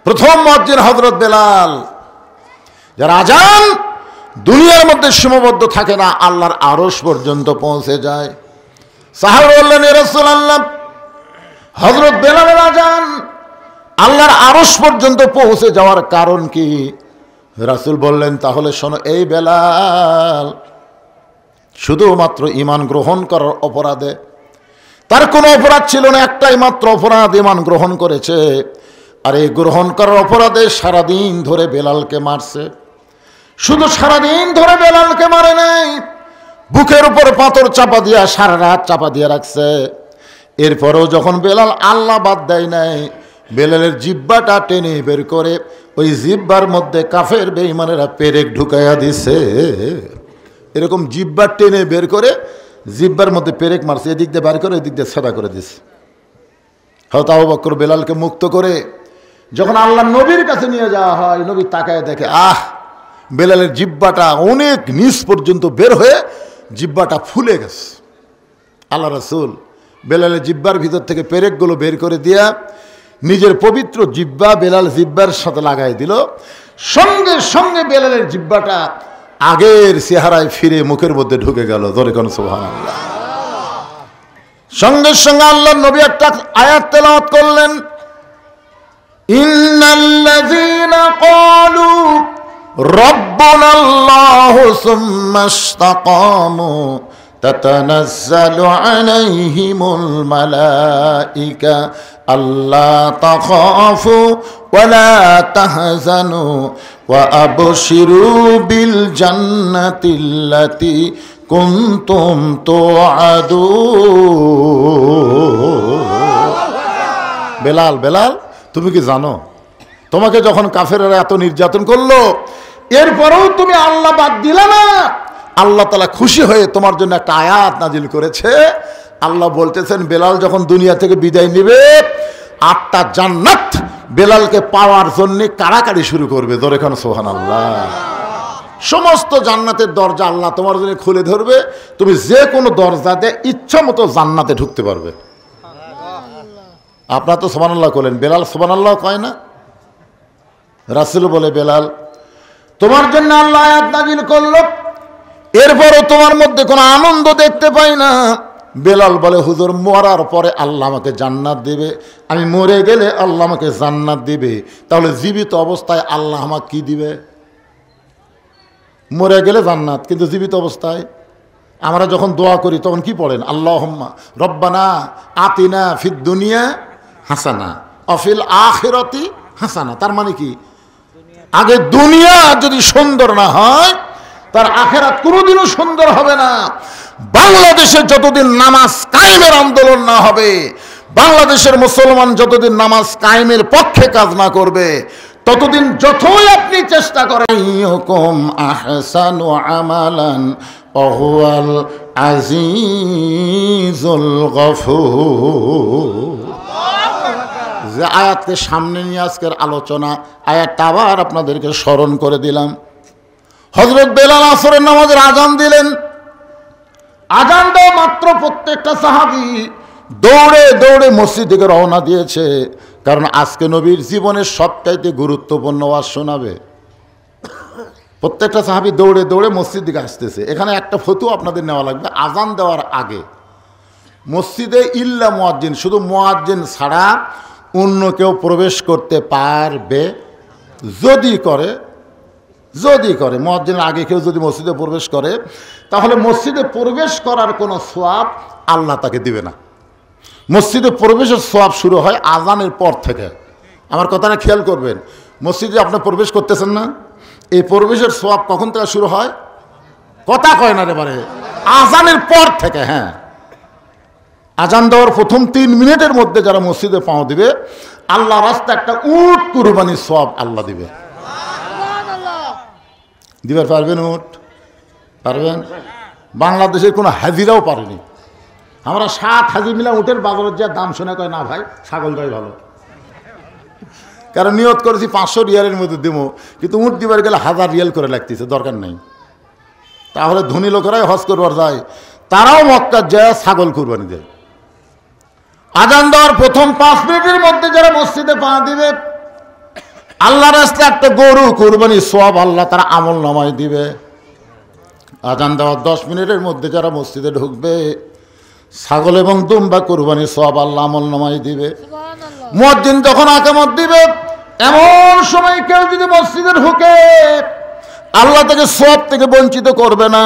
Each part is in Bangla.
প্রথম মুয়াজ্জিন হযরত বেলাল। যার আজান দুনিয়ার মধ্যে সীমাবদ্ধ থাকে না, আল্লাহর আরশ পর্যন্ত পৌঁছে যায়। সাহাবা বললেন, ইয়া রাসূলুল্লাহ, হযরত বেলালের আজান আল্লাহর আরশ পর্যন্ত পৌঁছে যাওয়ার কারণ কি? রাসূল বললেন, তাহলে শোনো, এই বেলাল শুধুমাত্র ঈমান গ্রহণ করার অপরাধে, তার কোনো অপরাধ ছিল না, একটাই মাত্র অপরাধ, ঈমান গ্রহণ করেছে। আর এই গ্রহণ করার অপরাধে সারাদিন ধরে বেলালকে মারছে। শুধু সারাদিন ধরে বেলালকে মারে নাই, বুকের উপর পাথর চাপা দিয়া সারা রাত চাপা দিয়ে রাখছে। এরপরেও যখন বেলাল আল্লাহ বাদ দেয় নাই, বেলালের জিহ্বাটা টেনে বের করে ওই জিহ্বার মধ্যে কাফের বেঈমানেরা পেরেক ঢুকাইয়া দিছে। এরকম জিহ্বা টেনে বের করে জিহ্বার মধ্যে পেরেক মারছে, এদিক দিয়ে বের করে এদিক দিয়ে সাদা করে দিছে। হযরত আবু বকর বেলালকে মুক্ত করে যখন আল্লাহ নবীর কাছে নিয়ে যাওয়া হয়, নবী তাকায় দেখে, বেলালের জিহ্বাটা অনেক নিচ পর্যন্ত বের হয়ে জিহ্বাটা ফুলে গেছে। আল্লাহ রাসূল বেলালের জিহ্বার ভিতর থেকে পেরেকগুলো বের করে দিয়া নিজের পবিত্র জিহ্বা বেলাল জিহ্বার সাথে লাগাই দিল। সঙ্গে সঙ্গে বেলালের জিহ্বাটা আগের চেহারায় ফিরে মুখের মধ্যে ঢুকে গেল। জোরে কোন সুবহানাল্লাহ। সঙ্গে সঙ্গে আল্লাহর নবী একটা আয়াত তেলাওয়াত করলেন, ইন্নাল্লাযীনা ক্বালু রাব্বুনাল্লাহু সুম্মা ইসতাকামু তাতানাজ্জালু আলাইহিমুল মালাইকা আল্লা তাখাফু ওয়া লা তাহজানু ওয়া আবশিরু বিল জান্নাতিল্লাতী কুনতুম তুআদুন। বেলাল, বেলাল, তুমি কি জানো, তোমাকে যখন কাফেররা এত নির্যাতন করলো, এরপরেও তুমি আল্লাহ বাদ দিলা না, আল্লাহ তাআলা খুশি হয়ে তোমার জন্য একটা আয়াত নাজিল করেছে। আল্লাহ বলতেছেন, বেলাল যখন দুনিয়া থেকে বিদায় নেবে, 8টা জান্নাত বেলালকে পাওয়ার জন্য কাড়াকাড়ি শুরু করবে। জোরে কোন সুবহানাল্লাহ। সমস্ত জান্নাতের দরজা আল্লাহ তোমার জন্য খুলে ধরবে, তুমি যে কোনো দরজা দিয়ে ইচ্ছা মতো জান্নাতে ঢুকতে পারবে। আপনারা তো সুবহানাল্লাহ বলেন, বেলাল সুবহানাল্লাহ কয় না? রাসূল বলে, বেলাল, তোমার জন্য আল্লাহ আয়াত নাজিল করলো, এরপরও তোমার মধ্যে কোনো আনন্দ দেখতে পাই না। বেলাল বলে, হুজুর, মরার পরে আল্লাহ আমাকে জান্নাত দিবে, আমি মরে গেলে আল্লাহ আমাকে জান্নাত দিবে, তাহলে জীবিত অবস্থায় আল্লাহ আমাকে কি দিবে? মরে গেলে জান্নাত, কিন্তু জীবিত অবস্থায় আমরা যখন দোয়া করি তখন কি পড়েন? আল্লাহুম্মা রব্বানা আতিনা ফিদ দুনিয়া হাসানা অফিল আখিরাতি হাসানা। তার মানে কি, আগে দুনিয়া যদি সুন্দর না হয়, তার আখিরাত কোনোদিনও সুন্দর হবে না। বাংলাদেশে যতদিন নামাজ কায়েমের আন্দোলন না হবে, বাংলাদেশের মুসলমান যতদিন নামাজ কায়েমের পক্ষে কাজ না করবে, ততদিন যতই আপনি চেষ্টা করেন, ইয়কুম আহসানু আমালান ওয়াহুয়াল আজিজুল গফুর। যে আয়াতকে সামনে নিয়ে আজকের আলোচনা, আয়াতটা আবার আপনাদেরকে স্মরণ করে দিলাম। হযরত বেলাল আসরের নামাজের আজান দিলেন। আজান দেওয়া মাত্র প্রত্যেকটা সাহাবী দৌড়ে দৌড়ে মসজিদ থেকে রওনা দিয়েছে, কারণ আজকে নবীর জীবনের সবচাইতে গুরুত্বপূর্ণ ওয়াজ শোনাবে। প্রত্যেকটা সাহাবী দৌড়ে দৌড়ে মসজিদ দিকে আসতেছে। এখানে একটা ফতোয়া আপনাদের নেওয়া লাগবে, আজান দেওয়ার আগে মসজিদে ইল্লা মুয়াজ্জিন, শুধু মুয়াজ্জিন ছাড়া অন্য কেউ প্রবেশ করতে পারবে। যদি করে মুয়াজ্জিনের আগে কেউ যদি মসজিদে প্রবেশ করে, তাহলে মসজিদে প্রবেশ করার কোনো সওয়াব আল্লাহ তাকে দিবে না। মসজিদে প্রবেশের সওয়াব শুরু হয় আজানের পর থেকে। আমার কথাটা খেয়াল করবেন, মসজিদে আপনি প্রবেশ করতেছেন না, এই প্রবেশের সওয়াব কখন থেকে শুরু হয়? কথা কয় না রে বারে, আজানের পর থেকে। হ্যাঁ, আজান দেওয়ার প্রথম 3 মিনিটের মধ্যে যারা মসজিদে পাও দিবে, আল্লাহ রাস্তা একটা উট কুরবানির সওয়াব আল্লাহ দিবে। দিবার পারবেন? উট পারবেন? বাংলাদেশের কোনো হাজিরাও পারেনি। আমরা 7 হাজি মিলা উটের বাজারের যা দাম শুনে কয়, না ভাই ছাগলটাই ভালো, কারণ নিয়ত করেছি 500 রিয়ালের মধ্যে দেবো, কিন্তু উট দিবার গেলে 1000 রিয়াল করে লাগতেছে, দরকার নেই। তাহলে ধনী লোকেরাই হজ করবার যায়, তারাও মক্কা যায় ছাগল কুরবানি দেয়। আজান দেওয়ার প্রথম 5 মিনিটের মধ্যে যারা মসজিদে পা দিবে, আল্লাহর রাস্তায় একটা গরু কুরবানি সওয়াব আল্লাহ তারা আমল নামায় দিবে। আজান দেওয়ার 10 মিনিটের মধ্যে যারা মসজিদে ঢুকবে, ছাগল এবং দুম্বা কুরবানি সওয়াব আল্লাহ আমল নামায় দিবে। মুয়াজ্জিন যখন আকামত দিবে, এমন সময় কেউ যদি মসজিদে ঢুকে, আল্লাহ তাকে সওয়াব থেকে বঞ্চিত করবে না।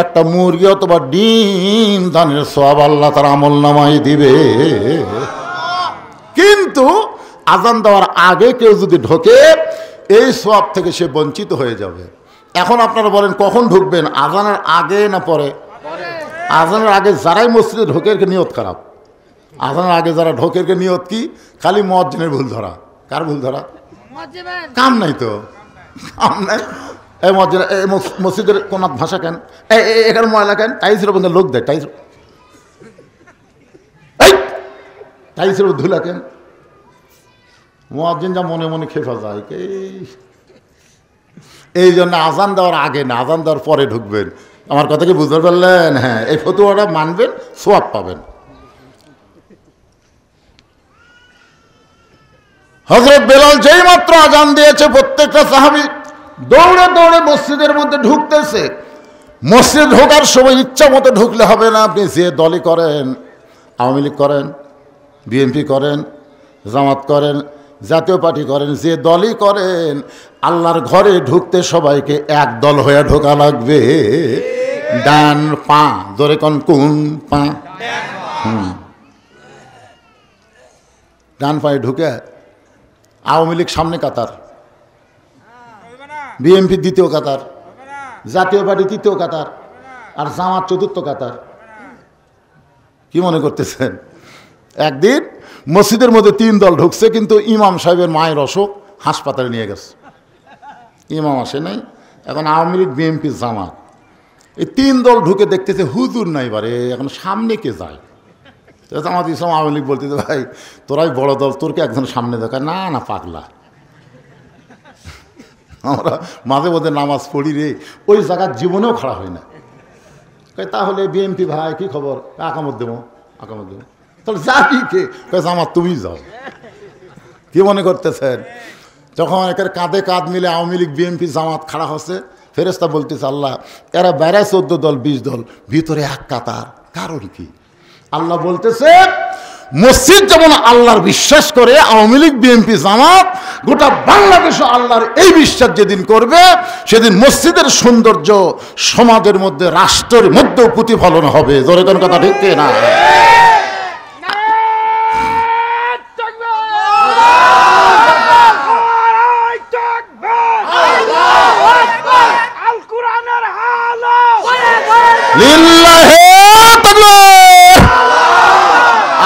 একটা মুরগি অথবা ডিম দানের সওয়াব আল্লাহ তার আমল নামায় দিবে। কিন্তু আজান দেওয়ার আগে কেউ যদি ঢোকে, এই সওয়াব থেকে সে বঞ্চিত হয়ে যাবে। এখন আপনারা বলেন কখন ঢুকবেন, আজানের আগে না পরে? আজানের আগে যারাই মসজিদে ঢোকে এর নিয়ত খারাপ। আজানের আগে যারা ঢোকে এর নিয়ত কি? খালি মুয়াজ্জিনের ভুল ধরা। কার ভুল ধরা? কাম নাই তো, কাম নাই। এই মুয়াজ্জিন, এই মসজিদের কোন ভাষা কেন, এখানে ময়লা কেন, টাইসের বন্ধু লোক দেয়, টাইসের ধুলা কেন? মুয়াজ্জিন যা মনে মনে খেপা যায়। এই জন্য আজান দেওয়ার আগে না, আজান দেওয়ার পরে ঢুকবেন। আমার কথা কি বুঝতে পারলেন? হ্যাঁ, এই ফতোয়াটা মানবেন, সওয়াব পাবেন। হযরত বেলাল যেই মাত্র আজান দিয়েছে, প্রত্যেকটা সাহাবী দৌড়ে দৌড়ে মসজিদের মধ্যে ঢুকতেছে। মসজিদ ঢোকার সময় ইচ্ছা মতো ঢুকলে হবে না। আপনি যে দলই করেন, আওয়ামী লীগ করেন, বিএনপি করেন, জামাত করেন, জাতীয় পার্টি করেন, যে দলই করেন, আল্লাহর ঘরে ঢুকতে সবাইকে এক দল হয়ে ঢোকা লাগবে। ডান পা ধরে কোন পা, ডান পায়ে ঢুকে আওয়ামী লীগ সামনে কাতার, বিএনপি দ্বিতীয় কাতার, জাতীয় পার্টি তৃতীয় কাতার, আর জামাত চতুর্থ কাতার। কি মনে করতেছেন? একদিন মসজিদের মধ্যে 3 দল ঢুকছে, কিন্তু ইমাম সাহেবের মায়ের অসুখ, হাসপাতালে নিয়ে গেছে। ইমাম আসে নাই। এখন আওয়ামী লীগ, বিএনপি, জামাত, এই 3 দল ঢুকে দেখতেছে হুজুর নাই বারে, এখন সামনে কে যায়? জামাত ইসলাম আওয়ামী লীগ বলতেছে, ভাই তোরাই বড় দল, তোরকে একজন সামনে দেখা। না না, পাগলা, আমরা মাঝে মধ্যে নামাজ পড়ি রে, ওই জায়গার জীবনেও খাড়া হয় না। তাহলে বিএনপি ভাই কি খবর? আকামত দেবো, আকামত দেবো। তাহলে যাবি কে? আমার তুমি যাও। কি মনে করতেছেন? যখন একের কাঁধে কাঁধ মিলে আওয়ামী লীগ, বিএনপি, জামাত খাড়া হচ্ছে, ফেরেশতা বলতেছে আল্লাহ এরা বাইরে 14 দল 20 দল, ভিতরে এক কাতার, কারণ কি? আল্লাহ বলতেছে মসজিদ যেমন আল্লাহর বিশ্বাস করে, আওয়ামী লীগ, বিএনপি, জামাত গোটা বাংলাদেশও আল্লাহর এই বিশ্বাস যেদিন করবে, সেদিন মসজিদের সৌন্দর্য সমাজের মধ্যে, রাষ্ট্রের মধ্যেও প্রতিফলন হবে। জোরে কোন কথা ঠিক না?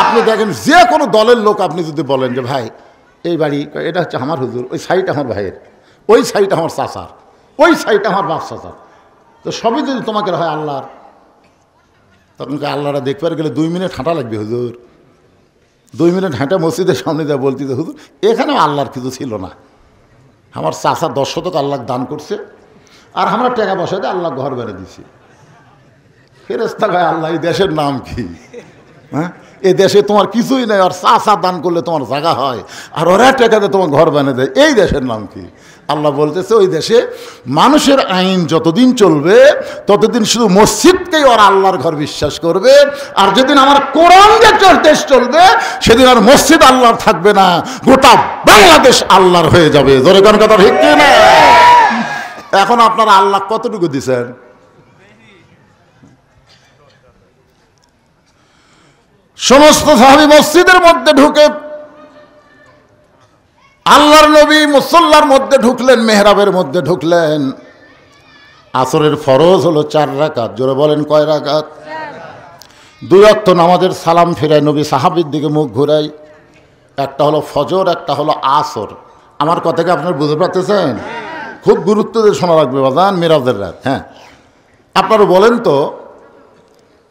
আপনি দেখেন যে কোনো দলের লোক, আপনি যদি বলেন যে ভাই এই বাড়ি, এটা হচ্ছে আমার হুজুর, ওই সাইড আমার ভাইয়ের, ওই সাইড আমার চাচার, ওই সাইড আমার বাপ চাচার, তো সবই যদি তোমাকে হয় আল্লাহর, তখন আল্লাহরা দেখবার গেলে 2 মিনিট হাঁটা লাগবে হুজুর। 2 মিনিট হাঁটা মসজিদের সামনে দেওয়া বলতে হুজুর এখানেও আল্লাহর কিছু ছিল না, আমার চাচা 10 শতক আল্লাহ দান করছে, আর আমরা টাকা পয়সা দিয়ে আল্লাহ ঘর বেড়ে দিছি। ফেরেশতা ভাই আল্লাহ এই দেশের নাম কি? হ্যাঁ, এই দেশে তোমার কিছুই নেই, আর চাচা দান করলে তোমার জায়গা হয়, আর ওরা টাকাতে তোমার ঘর বানিয়ে দেয়, এই দেশের নাম কি? আল্লাহ বলতেছে ওই দেশে মানুষের আইন যতদিন চলবে ততদিন শুধু মসজিদকেই ওরা আল্লাহর ঘর বিশ্বাস করবে, আর যেদিন আমার কোরআন যে দেশ চলবে সেদিন আর মসজিদ আল্লাহর থাকবে না, গোটা বাংলাদেশ আল্লাহর হয়ে যাবে। জোরে কোন কথা ঠিক না? এখন আপনারা আল্লাহ কতটুকু দিচ্ছেন? সমস্ত সাহাবী মসজিদের মধ্যে ঢুকে আল্লাহর নবী মুসল্লার মধ্যে ঢুকলেন, মেহরাবের মধ্যে ঢুকলেন। আসরের ফরজ হলো 4 রাকাত। জোরে বলেন কয় রাকাত? 2 ওয়াক্ত নামাজের সালাম ফিরায় নবী সাহাবীর দিকে মুখ ঘুরাই। একটা হলো ফজর, একটা হলো আসর। আমার কথাকে আপনারা বুঝতে পারতেছেন? খুব গুরুত্ব দিয়ে শোনা রাখবে বাজান, মেরাজের রাত। হ্যাঁ, আপনারা বলেন তো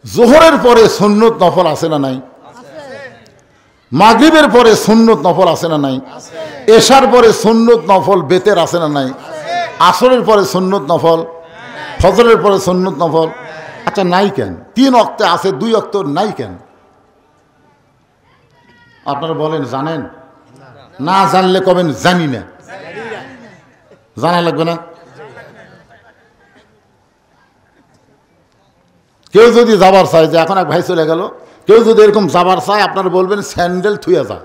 জোহরের পরে সুন্নত নফল আছে না নাই? মাগরিবের পরে সুন্নত নফল আছে না নাই? এশার পরে সুন্নত নফল বেতের আছে না নাই? আসরের পরে সুন্নত নফল, ফজরের পরে সুন্নত নফল। আচ্ছা নাই কেন? 3 ওয়াক্তে আছে, 2 ওয়াক্ত নাই কেন? আপনারা বলেন জানেন? না জানলে কবেন জানি না। জানা লাগবে না? কেউ যদি যাবার চায়, যে এখন এক ভাই চলে গেল, কেউ যদি এরকম যাবার চায় আপনারা বলবেন স্যান্ডেল থুয়ে যা।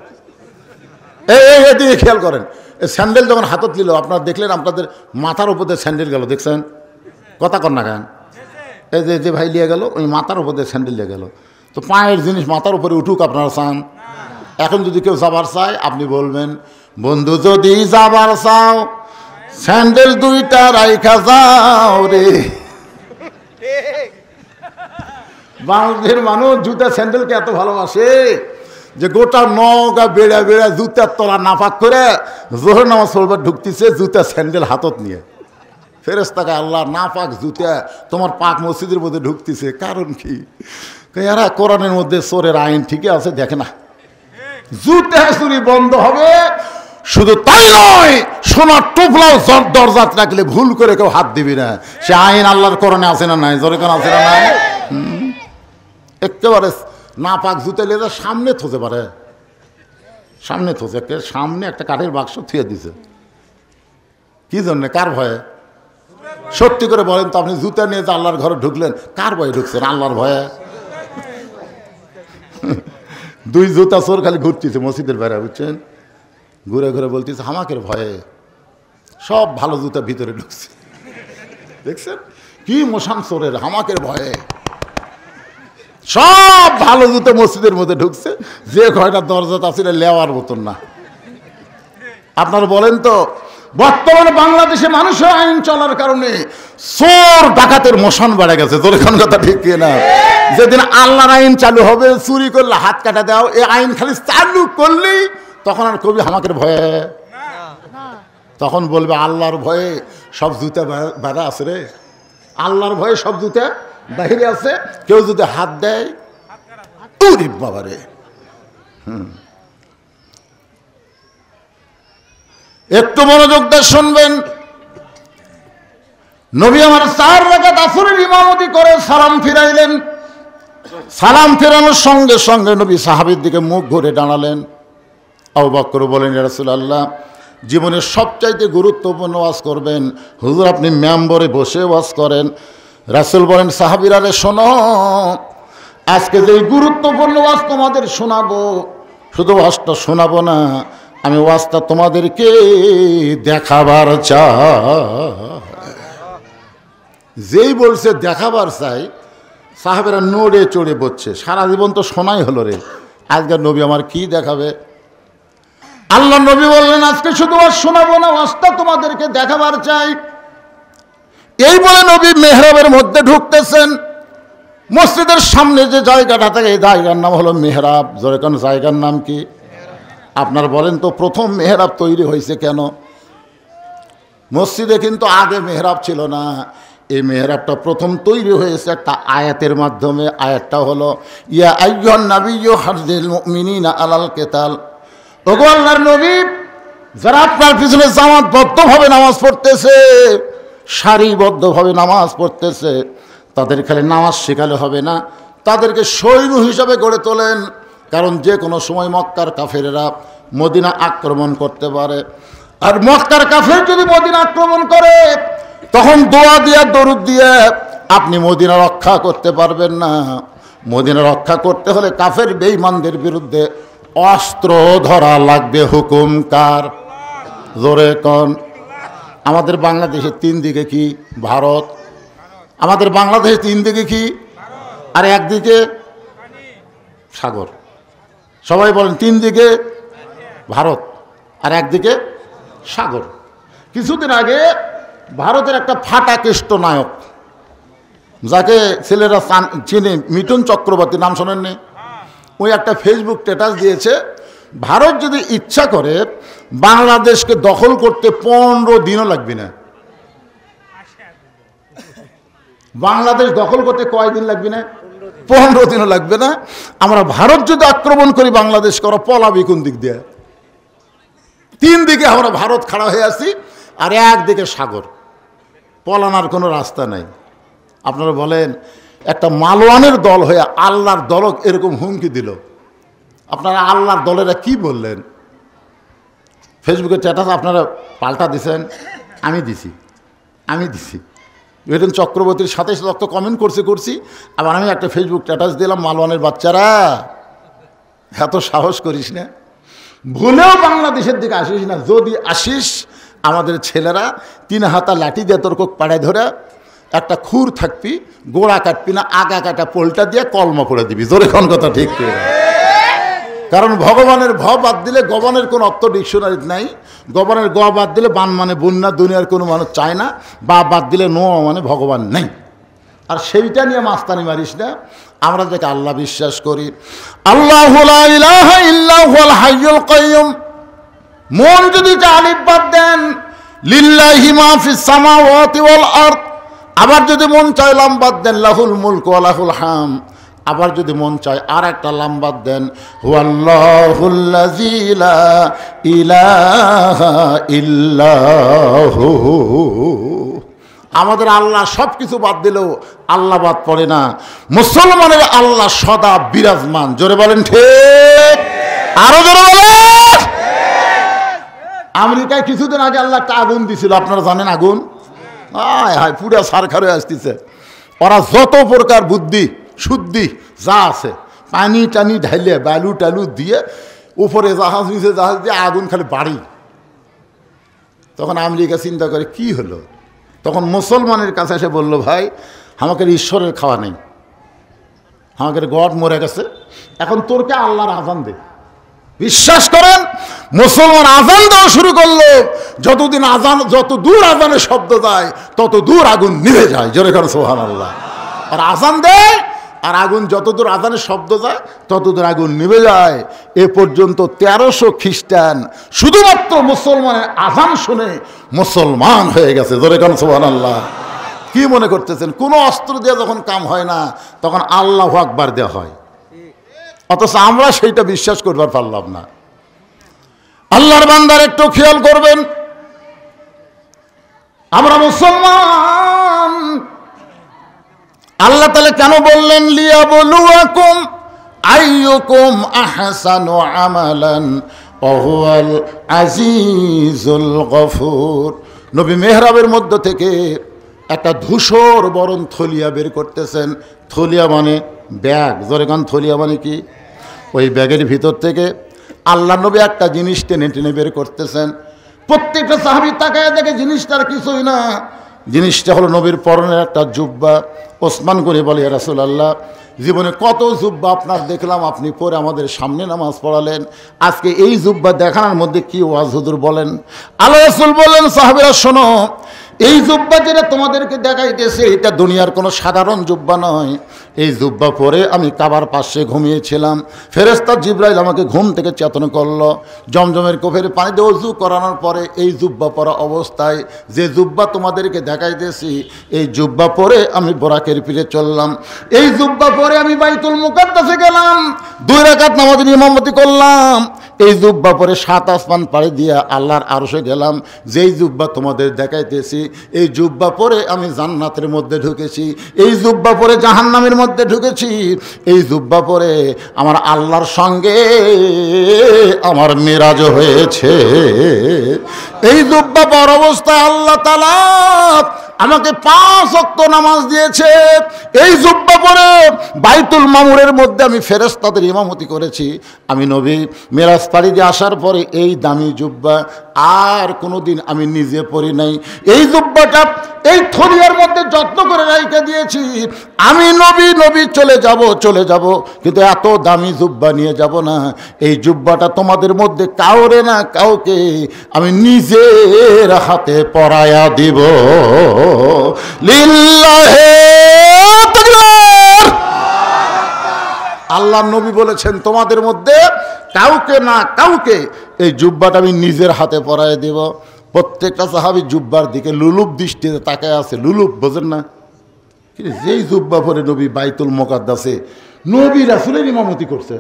এদিকে খেয়াল করেন, এই স্যান্ডেল যখন হাতত নিল আপনারা দেখলেন আপনাদের মাথার উপর দিয়ে স্যান্ডেল গেল, দেখছেন? কথা কর না কেন? এই যে ভাই লিয়ে গেল ওই মাথার উপর দিয়ে স্যান্ডেল লিয়ে গেল। তো পায়ের জিনিস মাথার উপরে উঠুক আপনারা চান? এখন যদি কেউ যাবার চায় আপনি বলবেন, বন্ধু যদি যাবার চাও স্যান্ডেল দুইটা রাইখা যাও রে। বাংলাদেশের মানুষ জুতা স্যান্ডেলকে এত ভালোবাসে যে গোটা নগা বেড়া বেড়া জুতার তলা নাপাক করে জোহর নামাজ পড়বার ঢুকতেছে জুতা স্যান্ডেল হাতত নিয়ে। ফেরেশতাকে আল্লাহ নাপাক জুতা তোমার পাক মসজিদের মধ্যে ঢুকতেছে, কারণ কি? এরা কোরআনের মধ্যে চোরের আইন ঠিকই আছে, দেখে না? জুতা চুরি বন্ধ হবে। শুধু তাই নয়, সোনার টুকরাও দরজাত রাখলে ভুল করে কেউ হাত দিবি না, সে আইন আল্লাহর কোরআনে আছে না নাই? জোরে কোন আছে না নাই? একেবারে না পাক জুতা নিয়ে সামনে থতে পারে, সামনে থতে, সামনে একটা কাঠের বাক্স থুয়ে দিছে। কি জন্যে? কার ভয়ে? সত্যি করে বলেন তো, আপনি জুতা নিয়ে যে আল্লাহর ঘরে ঢুকলেন কার ভয়ে ঢুকছেন? আল্লাহর ভয়ে? দুই জুতা চোর খালি ঘুরতেছে মসজিদের বাইরে, বুঝছেন? ঘুরে ঘুরে বলতেছে হামাকের ভয়ে সব ভালো জুতা ভিতরে ঢুকছে। দেখছেন কি মশান চোরের? হামাকের ভয়ে সব ভালো জুতো মসজিদের মধ্যে ঢুকছে, যে কয়টা দরজা আছে লেওয়ার মতন না। আপনারা বলেন তো, বর্তমানে বাংলাদেশে মানুষের আইন চলার কারণে চোর ডাকাতের মশান বেড়ে গেছে। তোর এখন কথা ঠিক না? যেদিন আল্লাহর আইন চালু হবে, চুরি করলে হাত কাটা দাও, এই আইন খালি চালু করলেই তখন আর কবি হামাকের ভয়ে, তখন বলবে আল্লাহর ভয়ে সব জুতা বাঁধা আছে রে, আল্লাহর ভয়ে সব জুতা বাহিরে আছে। কেউ যদি হাত দেয় বাবা রে। একটু মনোযোগ দিয়ে শুনবেন। নবী আমার 4 রাকাত আসরের ইমামতি করে সালাম ফিরাইলেন। সালাম ফেরানোর সঙ্গে সঙ্গে নবী সাহাবীর দিকে মুখ ঘুরে দাঁড়ালেন। আবু বকর বলেন, ইয়া রাসূলুল্লাহ, জীবনের সবচাইতে গুরুত্বপূর্ণ ওয়াজ করবেন, হুজুর আপনি মেম্বরে বসে ওয়াজ করেন। রাসূল বলেন, সাহাবীরা রে শোনো, আজকে যে গুরুত্বপূর্ণ ওয়াজ তোমাদের শোনাবো, শুধু ওয়াজটা শোনাবো না, আমি ওয়াজটা তোমাদেরকে দেখাবার চাই। যেই বলছে দেখাবার চাই, সাহাবেরা নড়ে চড়ে বসছে। সারা জীবন তো শোনাই হলো রে, আজকে নবী আমার কি দেখাবে? আল্লাহ নবী বললেন, আজকে শুধু ওয়াজ শোনাবো না, ওয়াজটা তোমাদেরকে দেখাবার চাই। এই বলে নবী মেহরাবের মধ্যে ঢুকতেছেন। মসজিদের সামনে যে জায়গাটা থাকে এই জায়গার নাম হলো মেহরাব। জোরে কোন জায়গার নাম কি? আপনার বলেন তো, প্রথম মেহরাব তৈরি হয়েছে কেন? মসজিদে কিন্তু আগে মেহরাব ছিল না। এই মেহরাবটা প্রথম তৈরি হয়েছে একটা আয়াতের মাধ্যমে। আয়াতটা হলো, ইয়া আইয়ুহান নাবিয়্যু হারজিল মুমিনিনা আলাল কিতাল। ওগো আল্লাহর নবী, যারা আপনার পিছনে জামাতবদ্ধভাবে নামাজ পড়তেছে, সারিবদ্ধভাবে নামাজ পড়তেছে, তাদের খালি নামাজ শেখালে হবে না, তাদেরকে সৈন্য হিসাবে গড়ে তোলেন। কারণ যে কোনো সময় মক্কার কাফেরেরা মদিনা আক্রমণ করতে পারে। আর মক্কার কাফের যদি মদিনা আক্রমণ করে, তখন দোয়া দিয়ে দরুদ দিয়ে আপনি মদিনা রক্ষা করতে পারবেন না। মদিনা রক্ষা করতে হলে কাফের বেঈমানদের বিরুদ্ধে অস্ত্র ধরা লাগবে। হুকুম কার? জোরে কোন? আমাদের বাংলাদেশের 3 দিকে কি? ভারত। আমাদের বাংলাদেশের 3 দিকে কি? আর একদিকে সাগর। সবাই বলেন 3 দিকে ভারত আর একদিকে সাগর। কিছুদিন আগে ভারতের একটা ফাটা কেষ্ট নায়ক, যাকে ছেলেরা চিনে, মিঠুন চক্রবর্তী, নাম শোনেননি? ওই একটা ফেসবুক স্ট্যাটাস দিয়েছে, ভারত যদি ইচ্ছা করে বাংলাদেশকে দখল করতে 15 দিনও লাগবে না। বাংলাদেশ দখল করতে কয়দিন লাগবে না? 15 দিনও লাগবে না। আমরা ভারত যদি আক্রমণ করি বাংলাদেশ করো, পলাবি কোন দিক দিয়ে? 3 দিকে আমরা ভারত খাড়া হয়ে আছি, আর একদিকে সাগর। পলানোর কোনো রাস্তা নাই। আপনারা বলেন, একটা মালওয়ানের দল হয়ে আল্লাহর দলক এরকম হুমকি দিল, আপনারা আল্লাহর দলেরা কি বললেন? ফেসবুকে স্ট্যাটাস আপনারা পাল্টা দিছেন, আমি দিছি এরকম চক্রবর্তীর সাথে সাথে কমেন্ট করছি আবার আমি একটা ফেসবুক স্ট্যাটাস দিলাম, মালওয়ানের বাচ্চারা এত সাহস করিস না, ভুলেও বাংলাদেশের দিকে আসিস না, যদি আসিস আমাদের ছেলেরা 3 হাতা লাঠি দিয়ে তোর কোক পাড়ায় ধরে একটা খুর থাকবি, গোড়া কাটবি না, আগা কাটা পোলটা দিয়ে কলমা পড়ে দিবি। জোরে কোন কথা ঠিক করে, কারণ ভগবানের ভ বাদ দিলে গবানের কোনো অর্থ ডিকশনারিতে নাই। গবানের গ বাদ দিলে বান মানে বন্যা, দুনিয়ার কোনো মানুষ চায় না, বা বাদ দিলে নো মানে ভগবান নেই। আর সেইটা নিয়ে মাস্তানি মারিস না। আমরা যাকে আল্লাহ বিশ্বাস করি, আল্লাহু লা ইলাহা ইল্লা হুয়াল হাইয়ুল কাইয়ুম, মন যদি আলিফ বাদ দেন লিল্লাহি মা ফিস সামাওয়াতি ওয়াল আরদ, আবার যদি মন চায় লাম বাদ দেন লাহুল মুলক ওয়া লাহুল হাম, আবার যদি মন চায় আর একটা লাম বাদ দেন হুয়াল্লাহুল্লাযী লা ইলাহা ইল্লাহু। আমাদের আল্লাহ সব কিছু বাদ দিলেও আল্লাহ বাদ পড়ে না। মুসলমানের আল্লাহ সদা বিরাজমান। জোরে বলেন ঠিক, আরো জোরে বলেন। আমেরিকায় কিছুদিন আগে আল্লাহ একটা আগুন দিছিল, আপনারা জানেন আগুন, হায় হায় পুরা সারখার হয়ে আসতেছে। ওরা যত প্রকার বুদ্ধি শুদ্ধি যা আছে পানি টানি ঢাইলে বালু টালু দিয়ে উপরে জাহাজ নিচে জাহাজ দিয়ে আগুন খালি বাড়ি। তখন আমেরিকা চিন্তা করে কি হলো, তখন মুসলমানের কাছে এসে বলল, ভাই আমাকে ঈশ্বরের খাওয়া নেই, আমাকে গড মরে গেছে, এখন তোরকে আল্লাহর আজান দে। বিশ্বাস করেন মুসলমান আজান দেওয়া শুরু করলো, যতদিন আজান, যত দূর আজানের শব্দ যায় তত দূর আগুন নিভে যায়। জোরে করে সুবহানাল্লাহ। আর আজান দেয় আর আগুন যত দূর আজানের শব্দ যায় তত দূর আগুন নিভে যায়। এ পর্যন্ত 1300 খ্রিস্টান শুধুমাত্র মুসলমানের আজান শুনে মুসলমান হয়ে গেছে। জোরে করে সুবহানাল্লাহ। কি মনে করতেছেন কোনো অস্ত্র দিয়ে যখন কাম হয় না তখন আল্লাহু আকবার দেওয়া হয়, অথচ আমরা সেইটা বিশ্বাস করবার পারলাম না। আল্লাহর বান্দার একটু খেয়াল করবেন, আমরা মুসলমান, আল্লাহ তাআলা কেন বললেন লিয়াবলুয়াকুম আইয়ুকুম আহসানু আমালান ওয়া হুয়াল আজিজুল গফুর। নবী মেহরাবের মধ্য থেকে একটা ধূসর বরণ থলিয়া বের করতেছেন। থলিয়া মানে ব্যাগ। জোরে গান, থলিয়া মানে কি? ওই ব্যাগের ভিতর থেকে আল্লাহ নবী একটা জিনিস টেনে টেনে বের করতেছেন। প্রত্যেকটা সাহাবী তাকায় দেখে জিনিসটার কিছুই না, জিনিসটা হলো নবীর পরনের একটা জুব্বা। ওসমান করে বলে, ইয়া রাসূলুল্লাহ, জীবনে কত জুব্বা আপনার দেখলাম, আপনি পরে আমাদের সামনে নামাজ পড়ালেন, আজকে এই জুব্বা দেখানোর মধ্যে কি ওয়াজ হুজুর বলেন? আল্লাহ রাসূল বললেন, সাহাবীরা শোনো, এই জুব্বা যেটা তোমাদেরকে দেখাইতেছে এটা দুনিয়ার কোনো সাধারণ জুব্বা নয়। এই জুব্বা পরে আমি কাবার পাশে ঘুমিয়েছিলাম, ফেরেশতা জিবরাইল আমাকে ঘুম থেকে চেতন করলো। জমজমের কোফের পানি দিয়ে ওযু করানোর পরে এই জুব্বা পরা অবস্থায় যে জুব্বা তোমাদেরকে দেখাইতেছি, এই জুব্বা পরে আমি বোরাকের পিঠে চললাম। এই জুব্বা পরে আমি বাইতুল মুকাদ্দাসে গেলাম, 2 রাকাত নামাজের ইমামতি করলাম। এই জুব্বা পরে 7 আসমান পাড়ি দিয়া আল্লাহর আরশে গেলাম। যেই জুব্বা তোমাদের দেখাইতেছি এই জুব্বা পরে আমি জান্নাতের মধ্যে ঢুকেছি, এই জুব্বা পরে জাহান্নামের মধ্যে ঢুকেছি, এই জুব্বা পরে আমার আল্লাহর সঙ্গে আমার মিরাজ হয়েছে। এই জুব্বা পর অবস্থায় আল্লাহ তাআলা আমাকে 5 ওয়াক্ত নামাজ দিয়েছে। এই জুব্বা পরে বাইতুল মামুরের মধ্যে আমি ফেরেশতাদের ইমামতি করেছি। আমি নবী মেরাজ পাড়ি দিয়ে আসার পরে এই দামি জুব্বা আর কোনোদিন আমি নিজে পরি নাই। এই জুব্বাটা এই থলিয়ার মধ্যে যত্ন করে রেখে দিয়েছি। আমি নবী চলে যাব, কিন্তু এত দামি জুব্বা নিয়ে যাব না। এই জুব্বাটা তোমাদের মধ্যে কাউরে না কাউকে আমি নিজের হাতে পরায়া দিব। লিল্লাহি তাকবীর। আল্লাহ নবী বলেছেন তোমাদের মধ্যে কাউকে না কাউকে এই জুব্বাটা আমি নিজের হাতে পরায় দেব। প্রত্যেকটা সাহাবী জুব্বার দিকে লুলুপ দৃষ্টিতে তাকায় আছে। লুলুপ বোঝেন না? যেই জুব্বা পরে নবী বাইতুল মুকাদ্দাসে নবী রাসূলের ইমামতি করছে,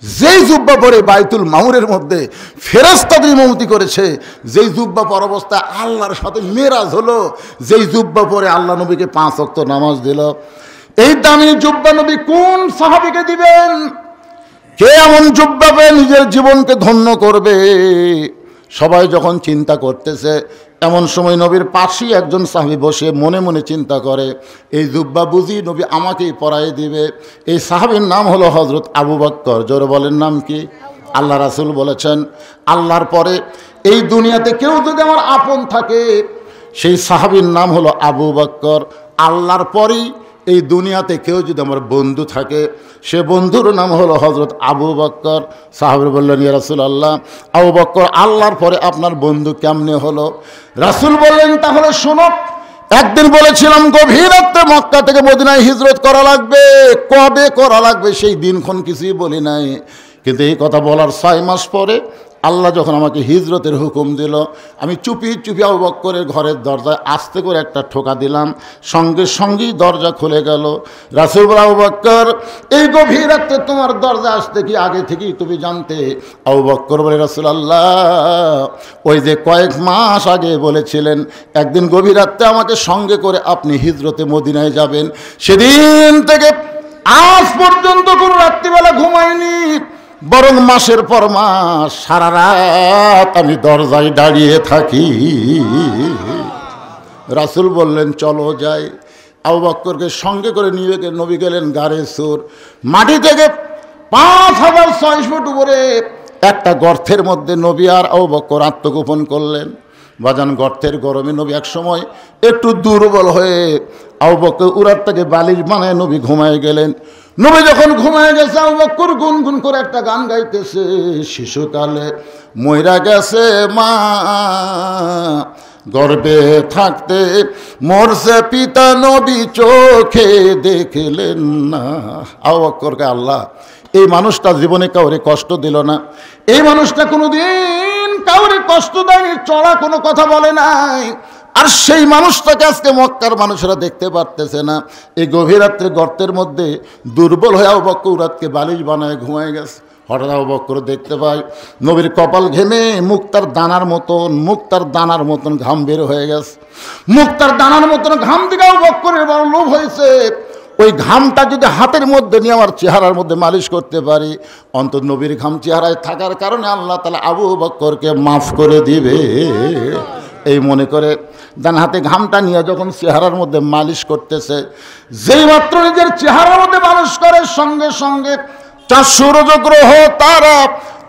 যেই জুব্বা পরে বাইতুল মামুরের মধ্যে ফেরেশতাদের ইমামতি করেছে, যেই জুব্বা পর অবস্থা আল্লাহর সাথে মেরাজ হলো, যেই জুব্বা পরে আল্লাহ নবীকে 5 ওয়াক্ত নামাজ দিল, এই দামি জুব্বা নবী কোন সাহাবীকে দিবেন? কে এমন জুব্বা পেয়ে নিজের জীবনকে ধন্য করবে? সবাই যখন চিন্তা করতেছে এমন সময় নবীর পাশেই একজন সাহাবী বসে মনে মনে চিন্তা করে, এই জুব্বা বুঝি নবী আমাকেই পরাই দিবে। এই সাহাবীর নাম হলো হযরত আবু বকর। জোরে বলেন নাম কি? আল্লাহ রাসূল বলেছেন, আল্লাহর পরে এই দুনিয়াতে কেউ যদি আমার আপন থাকে সেই সাহাবীর নাম হলো আবু বকর। আল্লাহর পরেই এই দুনিয়াতে কেউ যদি আমার বন্ধু থাকে সে বন্ধুর নাম হলো হযরত আবু বকর। সাহাবী বললেন, ইয়া রাসূলুল্লাহ, আবু বকর আল্লাহর পরে আপনার বন্ধু কেমনে হলো? রাসূল বললেন, তাহলে শোনো, একদিন বলেছিলাম গভীর রাতে মক্কা থেকে মদিনায় হিজরত করা লাগবে, কবে করা লাগবে সেই দিনক্ষণ কিছুই বলি নাই, কিন্তু এই কথা বলার 6 মাস পরে আল্লাহ যখন আমাকে হিজরতের হুকুম দিল, আমি চুপি চুপি আবু বকরের ঘরের দরজায় আস্তে করে একটা ঠোকা দিলাম, সঙ্গে সঙ্গেই দরজা খুলে গেল। রাসূল বললেন, আবু বকর এই গভীর রাতে তোমার দরজা আসতে কি আগে থেকেই তুমি জানতে? আবু বকর বলে, রাসূলুল্লাহ ওই যে কয়েক মাস আগে বলেছিলেন একদিন গভীর রাতে আমাকে সঙ্গে করে আপনি হিজরতে মদিনায় যাবেন, সেদিন থেকে আজ পর্যন্ত কোনো রাত্রিবেলা ঘুমাইনি, বরং মাসের পর মাস সারা রাত আমি দরজায় দাঁড়িয়ে থাকি। রাসূল বললেন, চলো যাই। আবু বকরকে সঙ্গে করে নিয়ে নবী গেলেন গারে সুর। মাটি থেকে 5600 ফুট উপরে একটা গর্তের মধ্যে নবী আর আবু বকর আত্মগোপন করলেন। বাজান, গর্তের গরমে নবী এক সময় একটু দুর্বল হয়ে আবু বকর উরার থেকে বালিশ বানায় নবী ঘুমায় গেলেন। নবী যখন ঘুমায় গেছে, আবু বকর গুনগুন করে একটা গান গাইতেছে, শিশুকালে মইরা গেছে মা, গর্ভে থাকতে মরছে পিতা, নবী চোখে দেখলেন না। আবু বকরকে আল্লাহ এই মানুষটা জীবনে কাউরে কষ্ট দিল না, এই মানুষটা কোনোদিন কাউরে কষ্ট দেয়নি, চড়া কোনো কথা বলে নাই, আর সেই মানুষটাকে আজকে মক্কার মানুষেরা দেখতে পারতেছে না। এই গভীর রাত্রে গর্তের মধ্যে দুর্বল হয়ে আবু বকর রাতকে বালিশ বানায় ঘুমায় গেছে। হঠাৎ আবু বকর দেখতে পায় নবীর কপাল ঘেমে মুক্তার দানার মতন ঘাম বের হয়ে গেছে। মুক্তার দানার মতন ঘাম দিকে আবু বকরের বড় লোভ হয়েছে, ওই ঘামটা যদি হাতের মধ্যে নিয়ে আমার চেহারার মধ্যে মালিশ করতে পারি, অন্তত নবীর ঘাম চেহারায় থাকার কারণে আল্লাহ তাআলা আবু বকরকে মাফ করে দিবে। এই মনে করে ডান হাতে ঘামটা নিয়ে যখন চেহারার মধ্যে মালিশ করতেছে, যেই মাত্র নিজের চেহারার মধ্যে মালিশ করে সঙ্গে সঙ্গে 400 রোজ গ্রহ তারা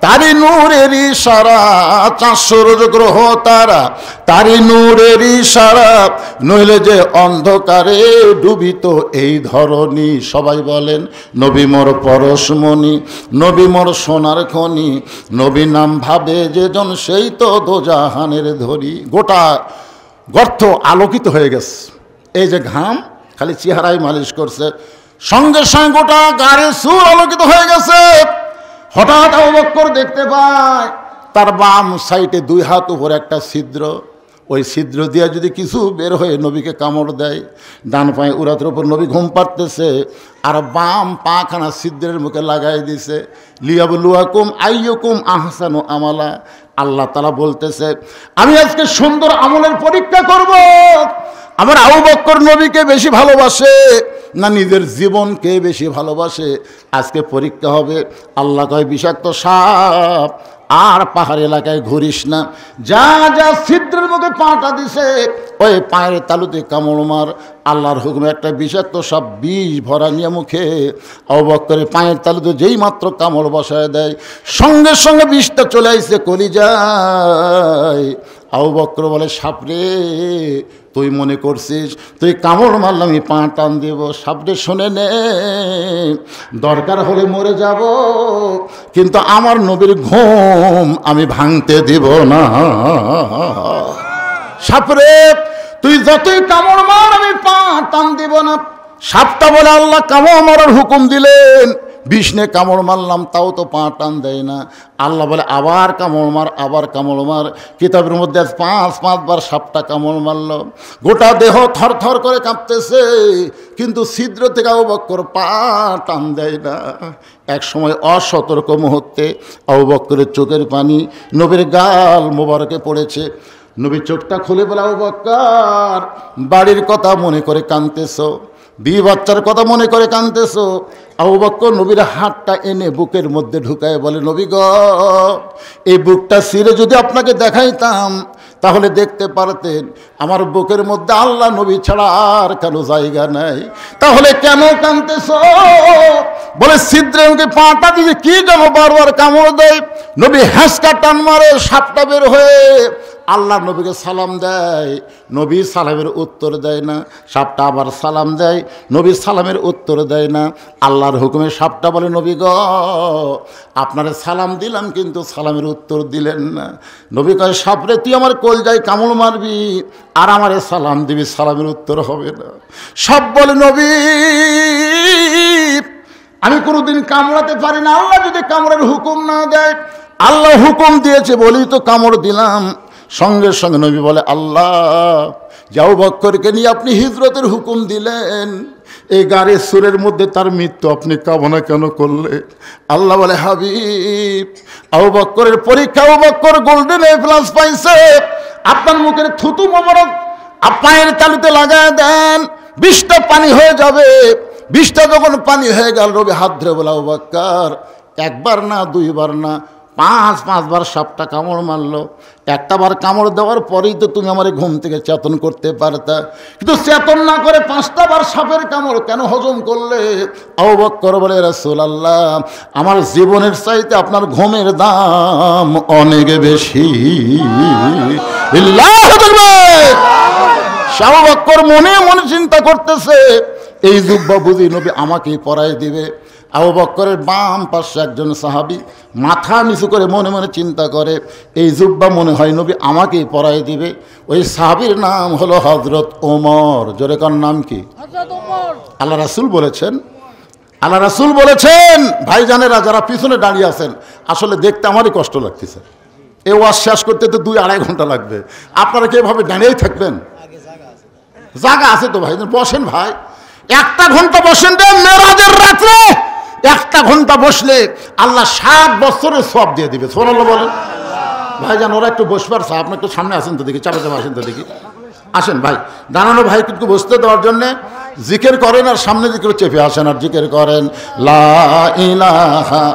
তারি নূরের ইশারা, 400 রোজ গ্রহ তারা তারি নূরের ইশারা, নইলে যে অন্ধকারে ডুবিত এই ধরনী। সবাই বলেন, নবী মোর পরশমণি, নবী মোর সোনার খনি, নবী নাম ভাবে যেজন সেই তো দোজাহানের ধরি। গোটা গর্ত আলোকিত হয়ে গেছে। এই যে ঘাম খালি চেহারায় মালিশ করছে, সঙ্গে সঙ্গে গোটা গাড়ি সুর আলোকিত হয়ে গেছে। হঠাৎ আবু বকর দেখতে পায় তার বাম সাইডে 2 হাত উপরে একটা ছিদ্র, ওই ছিদ্র দিয়ে যদি কিছু বের হয়ে নবীকে কামড় দেয়। ডান পায়ে উরাতের উপর নবী ঘুম পাড়তেছে, আর বাম পাখানা ছিদ্রের মুখে লাগাই দিছে। লিয়াবলুয়াকুম আইয়ুকুম আহসানু আমালা, আল্লাহ তাআলা বলতেছে আমি আজকে সুন্দর আমলের পরীক্ষা করব। আমার আবু বকর নবীকে বেশি ভালোবাসে না নিজের জীবনকে বেশি ভালোবাসে, আজকে পরীক্ষা হবে। আল্লাহ কয়, বিষাক্ত সাপ আর পাহাড় এলাকায় ঘুরিস না, যা যা ছিদ্রের মুখে পাটা দিছে ওই পায়ের তালুতে কামড় মার। আল্লাহর হুকুমে একটা বিষাক্ত সাপ বিষ ভরা নিয়ে মুখে আবু বকরের পায়ের তালুতে যেই মাত্র কামড় বসায় দেয়, সঙ্গে সঙ্গে বিষটা চলে আসছে কলিজায়। আবু বকর বলে, সাপরে তুই মনে করছিস তুই কামড় মারলাম আমি পা টান দেব? সাপরে শুনে নে, দরকার হলে মরে যাব, কিন্তু আমার নবীর ঘুম আমি ভাঙতে দিব না। সাপরে তুই যতই কামড় মার আমি পা টান দিব না। সাপটা বলে, আল্লাহ কামড় মারার হুকুম দিলেন, বিষ্ণে কামড় মারলাম তাও তো পা টান দেয় না। আল্লাহ বলে, আবার কামড় মার, আবার কামড় মার। কিতাবের মধ্যে 5 বার সাপটা কামড় মারল, গোটা দেহ থর থর করে কাঁপতেছে, কিন্তু ছিদ্র থেকে আবু বকর পা টান দেয় না। এক সময় অসতর্ক মুহূর্তে আবু বকরের চোখের পানি নবীর গাল মোবারকে পড়েছে। নবী চোখটা খুলে বলে, আবু বকর বাড়ির কথা মনে করে কাঁদতেছো, বিবি বাচ্চার কথা মনে করে কাঁদতেছো। আবু বকর নবীর হাতটা এনে বুকের মধ্যে ঢুকায় বলে, নবী গো এই বুকটা ছিঁড়ে যদি আপনাকে দেখাইতাম তাহলে দেখতে পারতেন আমার বুকের মধ্যে আল্লাহ নবী ছাড়া আর কারো জায়গা নাই। তাহলে কেন কাঁদতেছ? বলে ছিদ্রে মুখে পাটা দিয়ে কি যেন বারবার কামড় দেয়। নবী হ্যাঁসকা টান মারে, সাপটা বের হয়ে আল্লাহ নবীকে সালাম দেয়। নবী সালামের উত্তর দেয় না। সাপটা আবার সালাম দেয়, নবী সালামের উত্তর দেয় না। আল্লাহর হুকুমে সাপটা বলে, নবী গ আপনারে সালাম দিলাম কিন্তু সালামের উত্তর দিলেন না। নবী কয়, সাপরে তুই আমার কলজায় কামড় মারবি আর আমারে সালাম দিবি, সালামের উত্তর হবে না। সাপ বলে, নবী আমি কোনোদিন কামড়াতে পারি না, আল্লাহ যদি কামড়ের হুকুম না দেয়। আল্লাহ হুকুম দিয়েছে বলেই তো কামড় দিলাম। সঙ্গে সঙ্গে নবী বলে, আল্লাহ যাও বক্করকে নিয়ে আপনি হিজরতের হুকুম দিলেন, এই গাড়ির সুরের মধ্যে তার মৃত্যু আপনি কামনা কেন করলে? আল্লাহ বলে, হাবিব আবু বক্করের পরীক্ষা, Abu Bakkar golden A plus পাইছে, আপনার মুখের থুতু মোবারক পায়ের তালুতে লাগায় দেন, 20টা পানি হয়ে যাবে। 20টা যখন পানি হয়ে গেল, নবী হাত ধরে বলে, আবু বক্কর একবার না দুইবার না 5বার সাপটা কামড় মারলো। একটা বার কামড় দেওয়ার পরেই তো তুমি আমার ঘুম থেকে চেতন করতে পারতা, কিন্তু চেতন না করে 5টা বার সাপের কামড় কেন হজম করলে? আবু বকর বলে, রাসূলুল্লাহ আমার জীবনের চাইতে আপনার ঘুমের দাম অনেক বেশি। আবু বকর মনে মনে চিন্তা করতেছে, এই যুব্বা বুঝি নবী আমাকেই পরাই দিবে। আবু বকরের বাম পাশে একজন সাহাবী মাথা নিচু করে মনে মনে চিন্তা করে, এই জুব্বা মনে হয় নবী আমাকেই পরাই দিবে। ওই সাহাবীর নাম হলো হযরত ওমর। জোরে কার নাম কি? আল্লাহ রাসূল বলেছেন, আল্লাহ রাসূল বলেছেন, ভাইজানেরা যারা পিছনে দাঁড়িয়ে আছেন, আসলে দেখতে আমারই কষ্ট লাগতেছে। এই ওয়াজ শেষ করতে তো 2-2.5 ঘন্টা লাগবে। আপনারা কি এভাবে দাঁড়িয়েই থাকবেন? জায়গা আছে তো ভাই, বসেন ভাই, 1টা ঘন্টা বসেন। মেরাজের রাত্রে 1টা ঘন্টা বসলে আল্লাহ 7 বছরের সওয়াব দিয়ে দিবে। সুবহানাল্লাহ বলেন। ভাইজান ওরা একটু বসবার চা, আপনি একটু সামনে আসেন তো দেখি, চাপে চাপে আসেন তো দেখি, আসেন ভাই। দাঁড়ানো ভাই কিন্তু বসতে দেওয়ার জন্যে জিকির করেন আর সামনে দিকে চেপে আসেন আর জিকির করেন, লা ইলাহা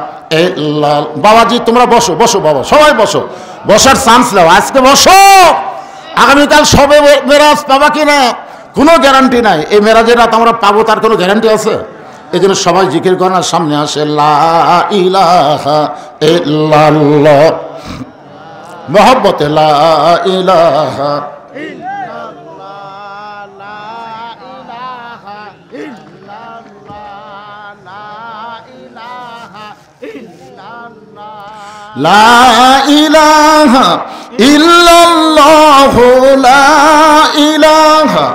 ইল্লাল্লাহ। বাবাজি তোমরা বসো, বসো বাবা, সবাই বসো, বসার চান্স নাও, আজকে বসো। আগামীকাল সবে মেরাজ পাবা কিনা কোনো গ্যারান্টি নাই। এই মেরাজের রাত আমরা পাবো তার কোনো গ্যারান্টি আছে? এই জন্য সবাই জিকির করেন আর সামনে আসে, লা ইলাহা ইল্লাল্লাহ, মহব্বতে লা ইলাহা লা ইলাহা ইল্লাল্লাহু, লা ইলাহা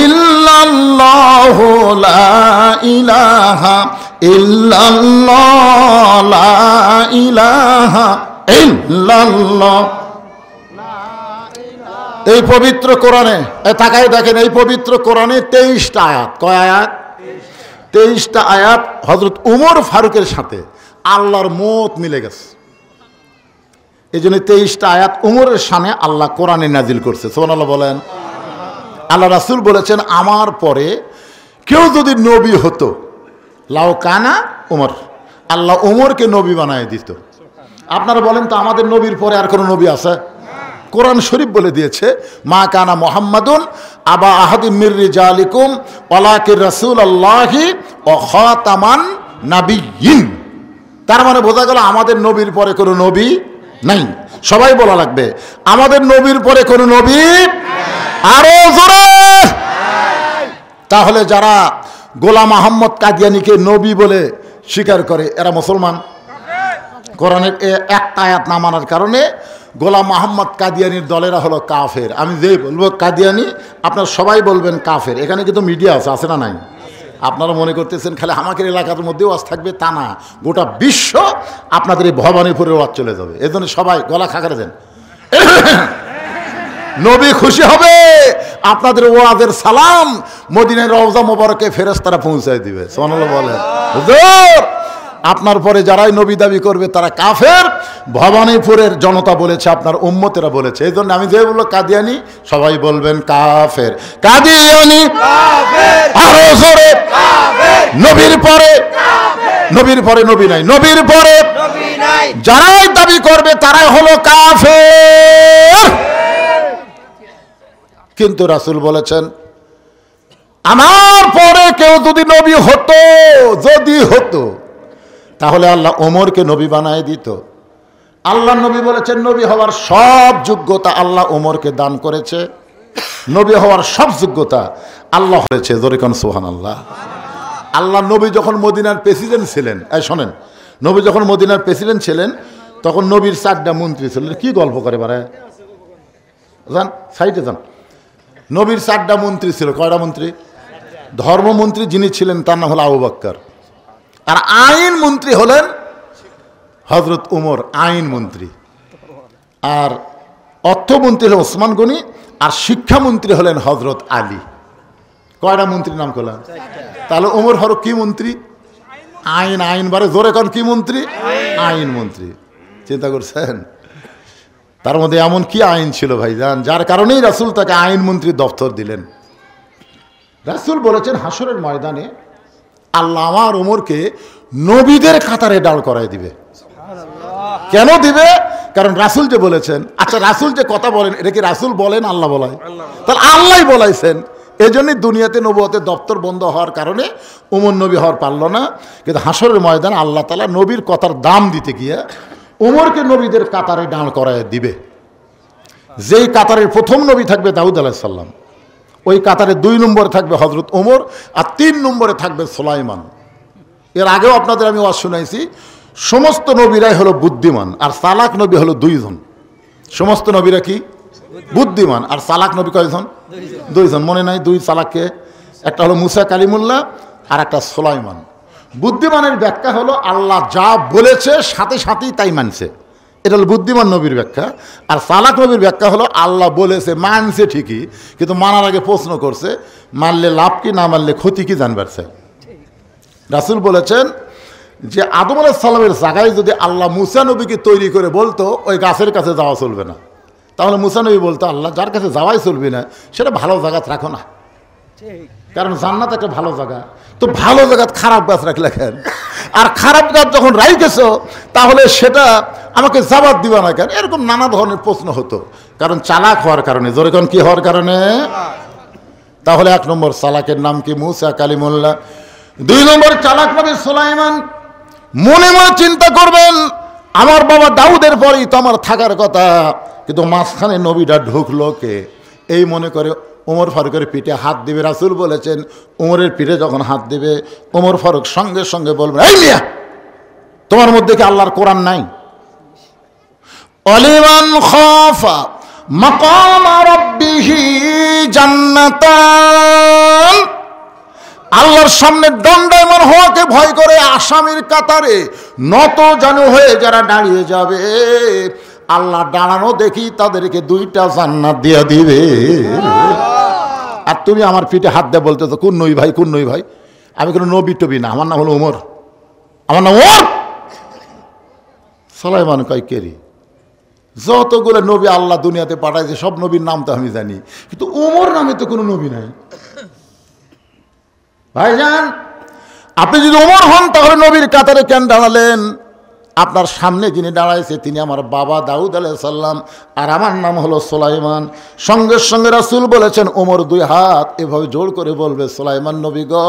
ইল্লাল্লাহু, লা ইলাহা ইল্লাল্লাহ, লা ইলাহা ইল্লাল্লাহ। এই পবিত্র কোরআনে তাকায় দেখেন, এই পবিত্র কোরআনে 23টা আয়াত। কয় আয়াত? 23টা আয়াত হযরত উমর ফারুকের সাথে আল্লাহর মত মিলে গেছে। এই জন্য 23টা আয়াত উমরের সামনে আল্লাহ কোরআনে নাজিল করছে। সুবহানাল্লাহ বলেন। আল্লাহ রাসূল বলেছেন, আমার পরে কেউ যদি নবী হতো, লাউ কানা উমর, আল্লাহ উমরকে নবী বানায় দিত। আপনারা বলেন তো, আমাদের নবীর পরে আর কোনো নবী আছে? কোরআন শরীফ বলে দিয়েছে, মা কানা মুহাম্মাদুন আবা আহাদিম মির রিজালিকুম ওয়ালাকির রাসূলুল্লাহি ওয়া খাতামান নাবিয়্যিন। তার মানে বোঝা গেল আমাদের নবীর পরে কোনো নবী নাই। সবাই বলা লাগবে, আমাদের নবীর পরে কোনো নবী আরো জোরে। তাহলে যারা গোলাম আহমদ কাদিয়ানীকে নবী বলে স্বীকার করে এরা মুসলমান। কোরআনের একটা আয়াত না মানার কারণে গোলাম আহমদ কাদিয়ানির দলেরা হলো কাফের। আমি যেই বলবো কাদিয়ানি, আপনারা সবাই বলবেন কাফের। এখানে কিন্তু মিডিয়া আছে না নাই? আপনারা মনে করতেছেন খালি আমাদের এলাকার মধ্যেও ওয়াজ থাকবে, তা না, গোটা বিশ্ব আপনাদের এই ভবানীপুরের ওয়াজ চলে যাবে। এই জন্য সবাই গলা খাকারে দেন, নবী খুশি হবে। আপনাদের ওয়াজের সালাম মদিনার রওজা মোবারকে ফেরেশতারা পৌঁছায় দিবে। সুবহানাল্লাহ বলেন। হুজুর আপনার পরে যারাই নবী দাবি করবে তারা কাফের। ভবানীপুরের জনতা বলেছে, আপনার উম্মতেরা বলেছে। এই জন্য আমি যে বললো কাদিয়ানি, সবাই বলবেন কাফের। কাদিয়ানি আরো জোরে, নবীর পরে নবীর পরে নবী নাই, নবীর পরে যারাই দাবি করবে তারাই হলো কাফের। কিন্তু রাসূল বলেছেন, আমার পরে কেউ যদি নবী হতো, যদি হতো, তাহলে আল্লাহ ওমরকে নবী বানায় দিত। আল্লাহ নবী বলেছেন, নবী হওয়ার সব যোগ্যতা আল্লাহ ওমরকে দান করেছে। নবী হওয়ার সব যোগ্যতা আল্লাহ হয়েছে। জোরে কোন সুবহানাল্লাহ। আল্লাহ নবী যখন মদিনার প্রেসিডেন্ট ছিলেন, শোনেন, নবী যখন মদিনার প্রেসিডেন্ট ছিলেন তখন নবীর 4টা মন্ত্রী ছিলেন। কি গল্প করে বারে যান, সাইডে যান। নবীর 4টা মন্ত্রী ছিল। কয়টা মন্ত্রী? ধর্মমন্ত্রী যিনি ছিলেন তার নাম হলো আবু বকর, আর আইন মন্ত্রী হলেন হযরত উমর, আইন মন্ত্রী। আর অর্থমন্ত্রী হলেন ওসমান গনি, আর শিক্ষামন্ত্রী হলেন হযরত আলী। কয়টা মন্ত্রীর নাম করলাম? তাহলে ওমর ফারুক কি মন্ত্রী? আইন। আইন বারে জোরে কোন কি মন্ত্রী? আইন মন্ত্রী। চিন্তা করছেন তার মধ্যে এমন কি আইন ছিল ভাইজান, যার কারণেই রাসূল তাকে আইন মন্ত্রী দপ্তর দিলেন। রাসূল বলেছেন, হাসরের ময়দানে আল্লাহ আমার ওমরকে নবীদের কাতারে দাঁড় করায় দিবে। কেন দিবে? কারণ রাসূল যে বলেছেন। আচ্ছা, রাসূল যে কথা বলেন এটা কি রাসূল বলেন, আল্লাহ বলায়? তাহলে আল্লাহই বলাইছেন। এই জন্যই দুনিয়াতে নবুয়তের দপ্তর বন্ধ হওয়ার কারণে ওমর নবী হওয়ার পারল না। কিন্তু হাসরের ময়দানে আল্লাহ তাআলা নবীর কথার দাম দিতে গিয়ে ওমরকে নবীদের কাতারে দাঁড় করায় দিবে। যেই কাতারের প্রথম নবী থাকবে দাউদ আলাইহিস সালাম, ওই কাতারে 2 নম্বরে থাকবে হযরত ওমর, আর 3 নম্বরে থাকবে সুলাইমান। এর আগেও আপনাদের আমি ওয়াজ শুনাইছি, সমস্ত নবীরাই হলো বুদ্ধিমান, আর চালাক নবী হলো 2 জন। সমস্ত নবীরা কি? বুদ্ধিমান। আর চালাক নবী কয়জন? 2 জন। মনে নাই 2 চালাককে? একটা হলো মুসা কালিমুল্লাহ, আর একটা সুলাইমান। বুদ্ধিমানের ব্যাখ্যা হলো আল্লাহ যা বলেছে সাথে সাথেই তাই মানছে, এটা হলো বুদ্ধিমান নবীর ব্যাখ্যা। আর চালাক নবীর ব্যাখ্যা হলো আল্লাহ বলেছে, মানছে ঠিকই, কিন্তু মানার আগে প্রশ্ন করছে, মানলে লাভ কি না মানলে ক্ষতি কি জানবার চাই। রাসূল বলেছেন যে আদম আলাইহিস সালামের জায়গায় যদি আল্লাহ মুসা নবীকে তৈরি করে বলতো ওই গাছের কাছে যাওয়া চলবে না, তাহলে মুসা নবী বলতো, আল্লাহ যার কাছে যাওয়াই চলবে না সেটা ভালো জায়গা রাখো না, কারণ জান্নাত একটা ভালো জায়গা। তো ভালো জায়গা খারাপ গাছ রাখলে কেন? আর খারাপ গাছ যখন রাইতেছ তাহলে সেটা আমাকে জবাব দিবা না কেন? এরকম নানা ধরনের প্রশ্ন হতো, কারণ চালাক হওয়ার কারণে। জোরে কোন কি হওয়ার কারণে? তাহলে 1 নম্বর চালাকের নাম কি? মুসা কালিমুল্লাহ। 2 নম্বর চালাক নবী সুলাইমান। মনে মনে চিন্তা করবেন, আমার বাবা দাউদের পরেই তো আমার থাকার কথা, কিন্তু মাঝখানে নবীটা ঢুকলো কে? এই মনে করে ওমর ফারুকের পিঠে হাত দিবে। রাসূল বলেছেন, ওমরের পিঠে যখন হাত দিবে ওমর ফারুক সঙ্গে সঙ্গে বলবেন, এই মিয়া, তোমার মধ্যে কি আল্লাহর কোরআন নাই? অলিমান খাফা মাকাম রাব্বিহি জান্নাতান। আল্লাহর সামনে দণ্ডায়মান হওয়াকে ভয় করে আসামির কাতারে নত জানু হয়ে যারা দাঁড়িয়ে যাবে, আল্লাহ দাঁড়ানো দেখি তাদেরকে 2টা জান্নাত দিয়ে দিবে। আর তুমি আমার পিঠে হাত দিয়ে বলতে তো কোন নই ভাই, কোন নই ভাই? আমি কোনো নবী টবি না, আমার নাম হলো ওমর, আমার নাম ওমর। সুলাইমান কয় কেরি, যতগুলো নবী আল্লাহ দুনিয়াতে পাঠাইছে সব নবীর নাম তো আমি জানি, কিন্তু ওমর নামে তো কোনো নবী নাই। ভাইজান, আপনি যদি ওমর হন তাহলে নবীর কাতারে কেন দাঁড়ালেন? আপনার সামনে যিনি দাঁড়াইছে তিনি আমার বাবা দাউদ আলাইহিস সালাম, আর আমার নাম হলো সুলাইমান। সঙ্গে সঙ্গে রাসূল বলেছেন, ওমর 2 হাত এভাবে জোড় করে বলবে, সুলাইমান নবী গো,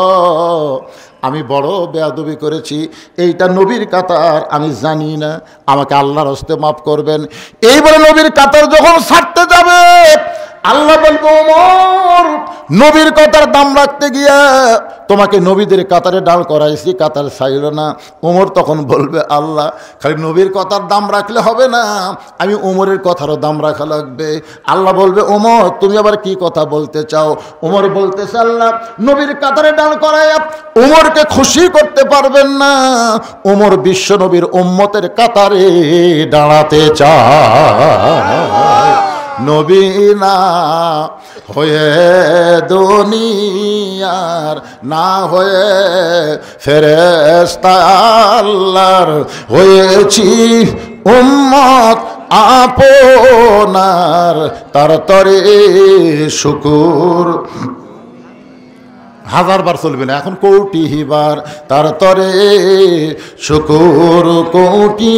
আমি বড় বেয়াদবি করেছি, এইটা নবীর কাতার আমি জানি না, আমাকে আল্লাহর হস্তে মাফ করবেন। এইবারে নবীর কাতার যখন ছাড়তে যাবে আল্লাহ বলবে, ওমর নবীর কাতার দাম রাখতে গিয়া তোমাকে নবীদের কাতারে দাঁড় করাইছি, কাতার ছাইল না। ওমর তখন বলবে, আল্লাহ খালি নবীর কথার দাম রাখলে হবে না, আমি ওমরের কথারও দাম রাখা লাগবে। আল্লাহ বলবে, ওমর তুমি আবার কি কথা বলতে চাও? ওমর বলতেছে, আল্লাহ নবীর কাতারে দাঁড় করাইয়া ওমরকে খুশি করতে পারবেন না, ওমর বিশ্ব নবীর উম্মতের কাতারে দাঁড়াতে চায়। নবী না হয়ে দুনিয়ার, না হয়ে ফেরেশতা আল্লাহর হয়েছি উম্মত আপনার, তার তরে শুকুর 1000 বার চলবে না, এখন কোটি বার তার তরে শুকুর কোটি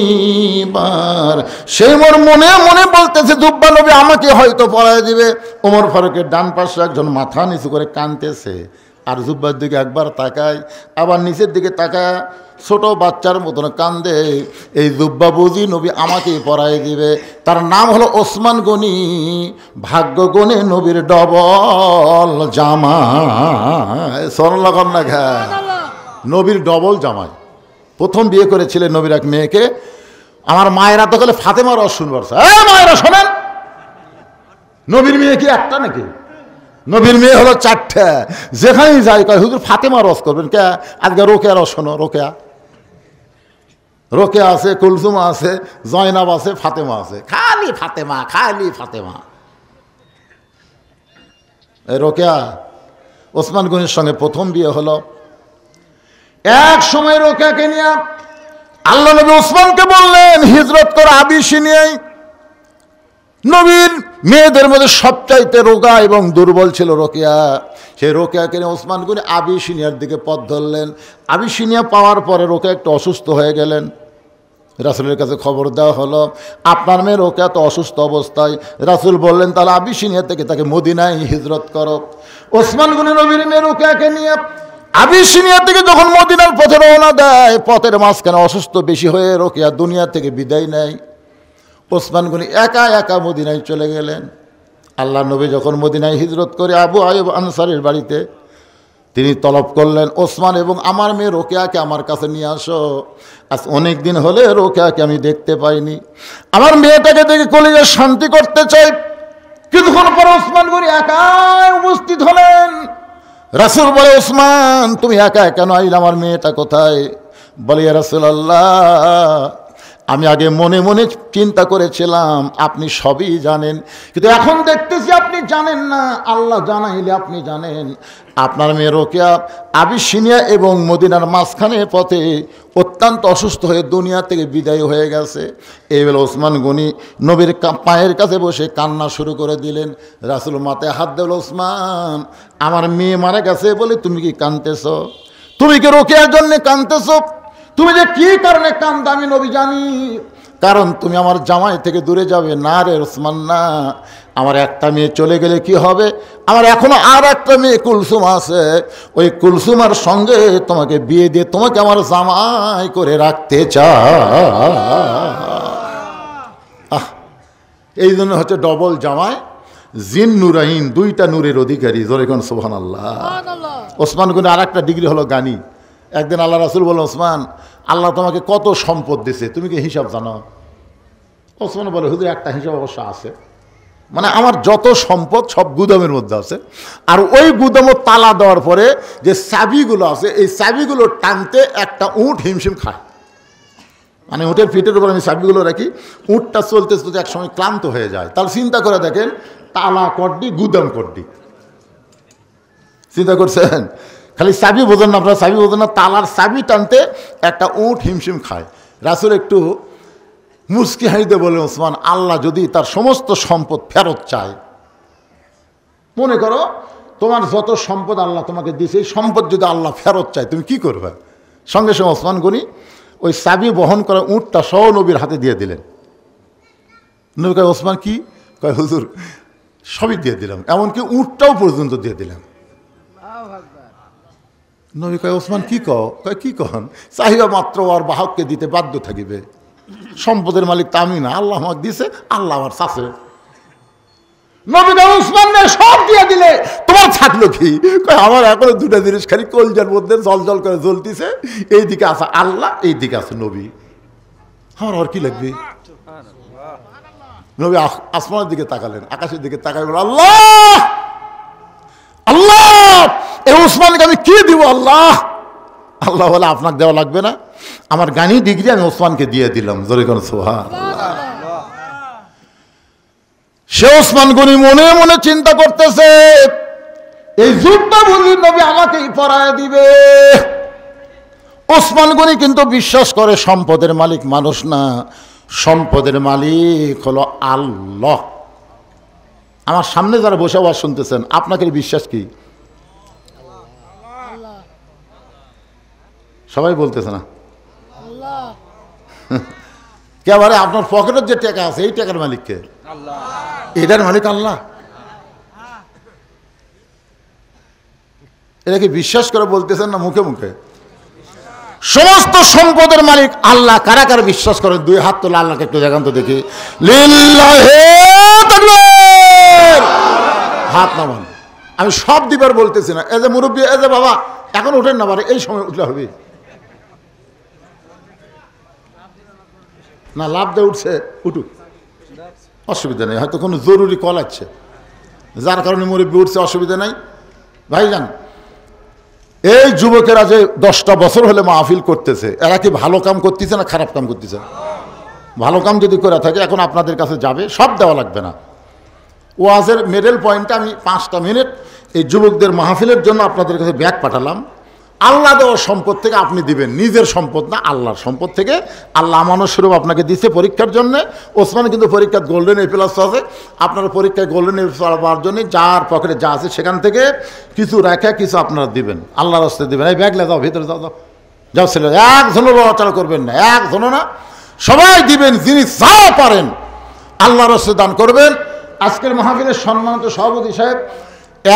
বার। সে মোর মনে মনে বলতেছে দুব্বা নবী আমাকে হয়তো পড়ায় দিবে। ওমর ফারুকের ডান পাশে একজন মাথা নিচু করে কাঁদতেছে, আর জুব্বার দিকে একবার তাকায়, আবার নিচের দিকে তাকায়, ছোট বাচ্চার মতন কান্দে। এই জুব্বা বুঝি নবী আমাকেই পড়ায় দিবে। তার নাম হলো ওসমান গনি। ভাগ্য গনে নবীর ডবল জামাই। সরলাগন না ঘা, নবীর ডবল জামাই। প্রথম বিয়ে করেছিলেন নবীর এক মেয়েকে। আমার মায়েরা তো বলে ফাতেমা রস শুনবার, মায়েরা শোনেন, নবীর মেয়ে কি একটা নাকি? নবীর মেয়ে হলো 4টে। যেখানেই যাই কয় হুজুর ফাতেমা রস করবেন কে? আজকে রোকেয়া রস শোনো। রোকেয়া রোকেয়া আছে, কুলসুমা আছে, জয়নাব আছে, ফাতেমা আছে। খালি ফাতেমা, খালি ফাতেমা। রোকেয়া ওসমান গনির সঙ্গে প্রথম বিয়ে হলো। এক সময় রোকেয়াকে নিয়ে আল্লাহ নবী ওসমানকে বললেন হিজরত করে আবিসিনিয়ায়। নবীর মেয়েদের মধ্যে সবচাইতে রোগা এবং দুর্বল ছিল রোকেয়া। সেই রোকেয়াকে নিয়ে ওসমান গনি আবিসিনিয়ার দিকে পথ ধরলেন। আবিসিনিয়া পাওয়ার পরে রোকেয়া একটু অসুস্থ হয়ে গেলেন। রাসূলের কাছে খবর দেওয়া হলো আপনার মেয়ে রোকেয়া তো অসুস্থ অবস্থায়। রাসূল বললেন তাহলে আবিসিনিয়া থেকে তাকে মদিনায় হিজরত করো। ওসমান গনি নবীর মেয়ে রোকেয়াকে নিয়ে আবিসিনিয়া থেকে যখন মদিনার পথে রওনা দেয়, পথের মাঝখানে অসুস্থ বেশি হয়ে রোকেয়া দুনিয়া থেকে বিদায় নেয়। ওসমান গনি একা একা মদিনায় চলে গেলেন। আল্লাহ নবী যখন মদিনায় হিজরত করে আবু আইয়ুব আনসারীর বাড়িতে, তিনি তলব করলেন ওসমান এবং আমার মেয়ে রোকেয়াকে আমার কাছে নিয়ে আসো। আজ অনেক দিন হলে রোকেয়াকে আমি দেখতে পাইনি, আমার মেয়েটাকে দেখে কলিজা শান্তি করতে চাই। কিছুক্ষণ পর ওসমান গনি একাই উপস্থিত হলেন। রাসূল বলে ওসমান তুমি একা কেন আইলে, আমার মেয়েটা কোথায়? বলে ইয়া রাসূলুল্লাহ আমি আগে মনে মনে চিন্তা করেছিলাম আপনি সবই জানেন, কিন্তু এখন দেখতেছি আপনি জানেন না। আল্লাহ জানাইলে আপনি জানেন। আপনার মেয়ে রোকেয়া আবিসিনিয়া এবং মদিনার মাঝখানে পথে অত্যন্ত অসুস্থ হয়ে দুনিয়া থেকে বিদায় হয়ে গেছে। এইবেলা ওসমান গনি নবীর পায়ের কাছে বসে কান্না শুরু করে দিলেন। রাসূল মাথায় হাত দিল, ওসমান আমার মেয়ে মারা গেছে বলে তুমি কি কাঁদতেছ? তুমি কি রোকেয়ার জন্য কাঁদতেছ? তুমি যে কি কারণে কান্দো আমি নবী জানি। কারণ তুমি আমার জামাই থেকে দূরে যাবে। না রে ওসমান না, আমার একটা মেয়ে চলে গেলে কি হবে? আমার এখনো আর একটা মেয়ে কুলসুম আছে। ওই কুলসুমার সঙ্গে তোমাকে বিয়ে দিয়ে তোমাকে আমার জামাই করে রাখতে চাই। এই জন্য হচ্ছে ডবল জামাই, জিন নুরাইন, দুইটা নূরের অধিকারী। জোরে কোন সুবহানাল্লাহ। ওসমান গনি আর একটা ডিগ্রি হলো গানি। একদিন আল্লাহ রাসূল বললেন ওসমান আল্লাহ তোমাকে কত সম্পদ দিছে, তুমি কি হিসাব জানো? ওসমান বলে হুজুর একটা হিসাব অবশ্য আছে, মানে আমার যত সম্পদ সব গুদামের মধ্যে আছে, আর ওই গুদামও তালা দেওয়ার পরে যে চাবিগুলো আছে এই চাবিগুলো টানতে একটা উট হিমশিম খায়। মানে উটের পিঠের উপর আমি চাবিগুলো রাখি, উটটা চলতে চলতে এক সময় ক্লান্ত হয়ে যায়। তাহলে চিন্তা করে দেখেন, তালা কড্ডি গুদাম কড্ডি, চিন্তা করছেন? খালি চাবি বোঝেন না আপনারা, চাবি বোঝেন না, তালার চাবি টানতে একটা উট হিমশিম খায়। রাসূল একটু মুস্কি হাসিতে বললেন ওসমান আল্লাহ যদি তার সমস্ত সম্পদ ফেরত চায়, মনে করো তোমার যত সম্পদ আল্লাহ তোমাকে দিয়েছে এই সম্পদ যদি আল্লাহ ফেরত চায় তুমি কি করবে? সঙ্গে সঙ্গে ওসমান গনি ওই চাবি বহন করা উটটা সহ নবীর হাতে দিয়ে দিলেন। নবী কয় ওসমান কি? কয় হুজুর সবই দিয়ে দিলাম, এমনকি উটটাও পর্যন্ত দিয়ে দিলাম। নবী কয় ওসমান কি কয় কি কন? চাহিদা মাত্র আর বাহককে দিতে বাধ্য থাকিবে, সম্পদের মালিক তা আমি না, আল্লাহ আমাকে দিছে, আল্লাহ আমার চাষে। নবী কয় ওসমান সব দিয়ে দিলে তোমার থাকলো কি? কয় আমার এখনো দুটা জিনিস খালি কলজার মধ্যে জল জল করে জ্বলতিছে, এইদিকে আছে আল্লাহ, এইদিকে আছে নবী, আমার আর কি লাগবে? নবী আসমানের দিকে তাকালেন, আকাশের দিকে তাকালেন, আল্লাহ আল্লাহ এই ওসমানকে আমি কি দিব? আল্লাহ আল্লাহ বলে আপনাকে দেওয়া লাগবে না, আমার গানি ডিগ্রি আমি ওসমানকে দিয়ে দিলাম। জোরে কোন সুবহানাল্লাহ। সে ওসমান গনি মনে মনে চিন্তা করতেছে এই যুদ্ধ বুঝি নবী আমাকেই পরায় দিবে। ওসমান গনি কিন্তু বিশ্বাস করে সম্পদের মালিক মানুষ না, সম্পদের মালিক হলো আল্লাহ। আমার সামনে যারা বসে আওয়াজ শুনতেছেন আপনাকে বিশ্বাস কি? সবাই বলতেছে না কে বারে আপনার পকেটের যে টাকা আছে এই টাকার মালিক কে? এটার মালিক আল্লাহ। এটা কি বিশ্বাস করে বলতেছেন না মুখে মুখে? সমস্ত সম্পদের মালিক আল্লাহ। কারা কারা বিশ্বাস করেন? দুই হাত তোলা, আল্লাহকে একটু দেখান তো দেখি। লিল্লাহি তাকবীর। হাত নামান। আমি সব দিবার বলতেছি না। এজ এ মুরব্বী, এজ এ বাবা, এখন উঠেন না বারে, এই সময় উঠলে হবে না। লাভ দিয়ে উঠছে, উঠুক, অসুবিধা নেই। হয়তো কোনো জরুরি কল আছে যার কারণে মুরব্বী উঠছে, অসুবিধা নাই। ভাইজান, এই যুবকেরা যে 10টা বছর হলে মাহফিল করতেছে, এরা কি ভালো কাম করতেছে না খারাপ কাম করতেছে? ভালো কাম যদি করে থাকে এখন আপনাদের কাছে যাবে, সব দেওয়া লাগবে না। ওয়াজের মিডল পয়েন্টে আমি 5টা মিনিট এই যুবকদের মাহফিলের জন্য আপনাদের কাছে ব্যাগ পাঠালাম। আল্লাহ দেওয়ার সম্পদ থেকে আপনি দিবেন, নিজের সম্পদ না, আল্লাহর সম্পদ থেকে। আল্লাহ আমানত স্বরূপ আপনাকে দিচ্ছে পরীক্ষার জন্য। ওসমান কিন্তু পরীক্ষার গোল্ডেন এ প্লাস আছে, আপনার পরীক্ষায় গোল্ডেন এ প্লাস পাওয়ার জন্য যার পকেটে যা আছে সেখান থেকে কিছু রেখে কিছু আপনারা দিবেন, আল্লাহর রাস্তায় দিবেন। এই ব্যাগ যাও, ভিতরে যাও, যাও যাও ছেলে, একজনও লড়াচড়া করবেন না, একজনও না, সবাই দিবেন। যিনি যা পারেন আল্লাহর রাস্তায় দান করবেন। আজকের মাহফিলের সম্মানিত সভাপতি সাহেব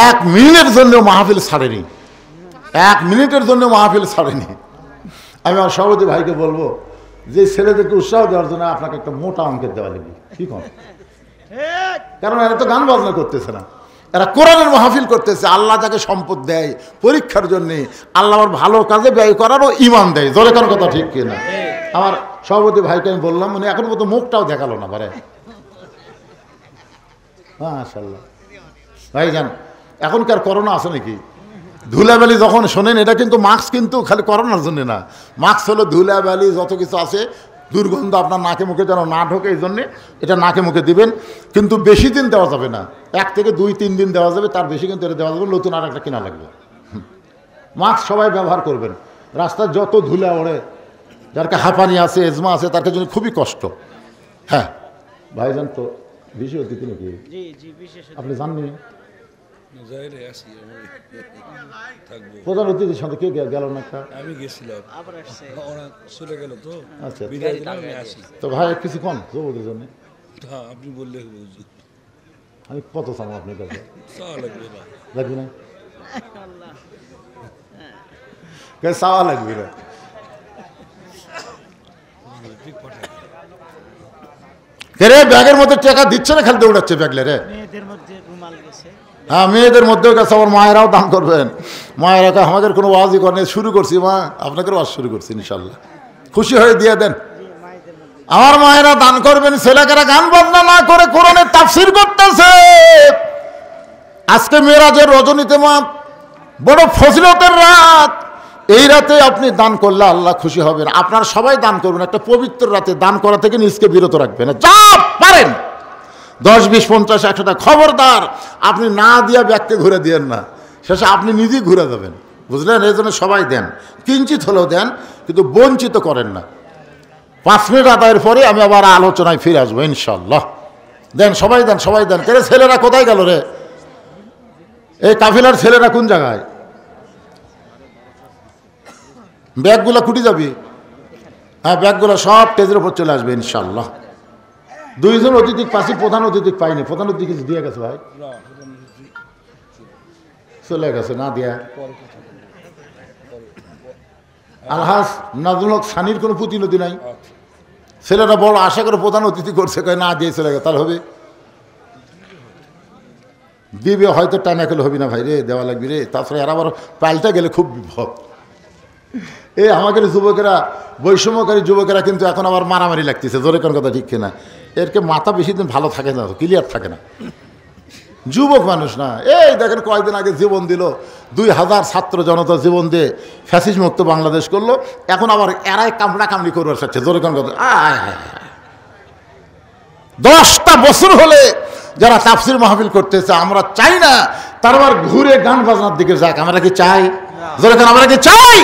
1 মিনিটের জন্য মাহফিল ছাড়েনি, 1 মিনিটের জন্য মাহফিল ছাড়েনি। আমি আমার সভাপতি ভাইকে বলবো যে ছেলেদেরকে উৎসাহ দেওয়ার জন্য আপনাকে একটা মোটা অঙ্কের দেওয়া লাগবে, কি করেন? কারণ এরা তো গান বাজনা করতেছে না, এরা কোরআনের মাহফিল করতেছে। আল্লাহ যাকে সম্পদ দেয় পরীক্ষার জন্যে, আল্লাহ আমার ভালো কাজে ব্যয় করারও ইমান দেয়। জোরে কোন কথা ঠিক কিনা? আমার সভাপতি ভাইকে আমি বললাম, উনি এখন মতো মুখটাও দেখালো না বারে। মাশাআল্লাহ ভাইজান, এখনকার করোনা আছে নাকি? ধুলাবালি যখন শোনেন, এটা কিন্তু মাস্ক কিন্তু খালি করোনার জন্য না, মাস্ক হলো ধুলাবালি যত কিছু আছে, দুর্গন্ধ আপনার নাকে মুখে যেন না ঢোকে, এই জন্যে এটা নাকে মুখে দিবেন। কিন্তু বেশি দিন দেওয়া যাবে না, 1 থেকে 2-3 দিন দেওয়া যাবে, তার বেশি কিন্তু এটা দেওয়া যাবে, নতুন আর একটা কেনা লাগবে। মাস্ক সবাই ব্যবহার করবেন। রাস্তায় যত ধুলা ওড়ে, যার হাঁপানি আছে, এজমা আছে, তার জন্য খুবই কষ্ট। হ্যাঁ ভাইজান, তো বিশেষ অতিথি নাকি আপনি জাননি? প্রধান অতিথির সাথে কে গেল না? আমি গেছিলাম, চলে গেল তো। আচ্ছা, তো ভাই কিছু কোন যুবকের জন্য আপনি বললে আমি কত চাম আপনার কাছে? লাগবে না, চাওয়া লাগবে না। রে ব্যাগের মধ্যে টাকা দিচ্ছে না, খালি দৌড়াচ্ছে ব্যাগলে রে। হ্যাঁ, মেয়েদের মধ্যেও গেছে। আমার মায়েরাও দান করবেন। মায়েরা আমাদের কোনো ওয়াজই করেন, শুরু করছি মা, আপনাকে ওয়াজ শুরু করছি, ইনশাল্লাহ খুশি হয়ে দিয়ে দেন। আমার মায়েরা দান করবেন। ছেলেকেরা গান বাজনা না করে কোরআনের তাফসীর করতেছে। আজকে মেরাজের রজনীতে মা, বড় ফজিলতের রাত। এই রাতে আপনি দান করলে আল্লাহ খুশি হবেন। আপনারা সবাই দান করবেন। একটা পবিত্র রাতে দান করা থেকে নিজকে বিরত রাখবেন, যা পারেন। 10, 20, 50, 100 টাকা, খবরদার আপনি না দিয়া ব্যাগকে ঘুরে দিয়েন না, শেষে আপনি নিজেই ঘুরে দেবেন, বুঝলেন? এই জন্য সবাই দেন, কিঞ্চিত হলেও দেন, কিন্তু বঞ্চিত করেন না। 5 মিনিট আদায়ের পরে আমি আবার আলোচনায় ফিরে আসবো ইনশাল্লাহ। দেন, সবাই দেন, সবাই দেন। কেন ছেলেরা কোথায় গেল রে? এই কাফিলার ছেলেরা কোন জায়গায়? ব্যাগগুলো কুটি যাবি? হ্যাঁ, ব্যাগগুলো সব স্টেজের উপর চলে আসবে ইনশাল্লাহ। 2 জন অতিথি পাশে, প্রধান অতিথি পাইনি। প্রধান অতিথি কিছু দিয়ে গেছে ভাই? চলে গেছে না দিয়া। আলহাজ নাজুল হক সানির কোনো প্রতিনিধি নাই। ছেলেরা বড় আশা করে প্রধান অতিথি করছে, কয় না দিয়ে চলে গেছে। তাহলে হবে দিবে হয়তো, টাইম একেলে হবি না ভাই রে, দেওয়া লাগবে রে। তাছাড়া এরা আবার পাল্টা গেলে খুব বিপদ। এই আমাদের যুবকেরা, বৈষম্যকারী যুবকেরা কিন্তু এখন আবার মারামারি লাগতেছে। জোরে কোন কথা ঠিক কিনা? এরকে মাথা বেশি দিন ভালো থাকে না, ক্লিয়ার থাকে না, যুবক মানুষ না। এই দেখেন কয়েকদিন আগে জীবন দিল, 2000 ছাত্র জনতা জীবন দিয়ে ফ্যাসিস্ট মুক্ত বাংলাদেশ করলো। এখন আবার এরাই কামড়া কামড়ি করবার চাচ্ছে। জোরে কোন কথা? 10টা বছর হলে যারা তাফসীর মাহফিল করতেছে, আমরা চাই না তার আবার ঘুরে গান বাজনার দিকে যাক। আমরা কি চাই? জোরে কোন আমরা কি চাই?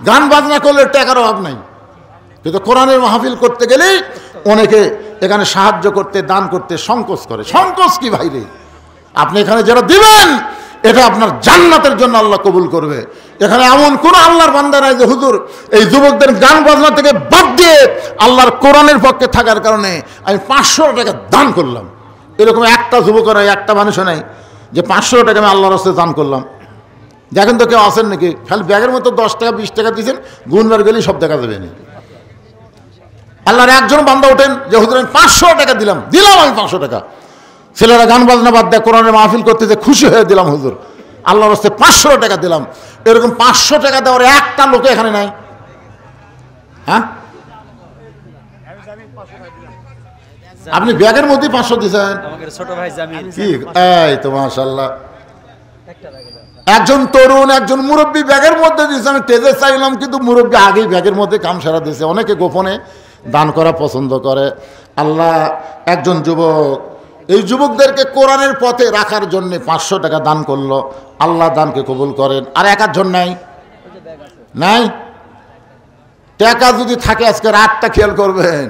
গান বাজনা করলে টাকার অভাব নাই, কিন্তু কোরআনের মাহফিল করতে গেলেই অনেকে এখানে সাহায্য করতে, দান করতে সংকোচ করে। সংকোচ কি ভাই রে? আপনি এখানে যারা দিবেন, এটা আপনার জান্নাতের জন্য আল্লাহ কবুল করবে। এখানে এমন কোন আল্লাহর বান্দা নাই যে হুজুর এই যুবকদের গান বাজনা থেকে বাদ দিয়ে আল্লাহর কোরআনের পক্ষে থাকার কারণে আমি 500 টাকা দান করলাম। এরকম একটা যুবক নাই, একটা মানুষও নাই যে 500 টাকা আমি আল্লাহর রাস্তায় দান করলাম। দেখেন তো কেউ আসেন নাকি? খালি ব্যাগের মতো 10 টাকা 20 টাকা দিয়েছেন, গুনবার গেলেই সব দেখা যাবে না। আল্লাহর একজন বান্দা ওঠেন যে হুজুর আমি 500 টাকা দিলাম আমি 500 টাকা। ছেলেরা গান বাজনা বাদ দেয়, কোরআনের মাহফিল করতে যে খুশি হয়ে দিলাম হুজুর আল্লাহর রাস্তায় 500 টাকা দিলাম। এরকম 500 টাকা দেওয়ার একটা লোক এখানে নাই। হ্যাঁ, আপনি ব্যাগের মধ্যে 500 দিয়েছেন? ছোট ভাই জামিল। কি এই তো মাশাআল্লাহ। একজন তরুণ একজন মুরব্বী ব্যাগের মধ্যে দিয়েছে। আমি তেজে চাইলাম কিন্তু মুরব্বী আগেই ব্যাগের মধ্যে কাম সারা দিয়েছে। অনেকে গোপনে দান করা পছন্দ করে। আল্লাহ একজন যুবক, এই যুবকদেরকে কোরআনের পথে রাখার জন্য 500 টাকা দান করলো। আল্লাহ দানকে কবুল করেন। আর একজন নাই নাই টাকা যদি থাকে আজকে রাতটা খেয়াল করবেন,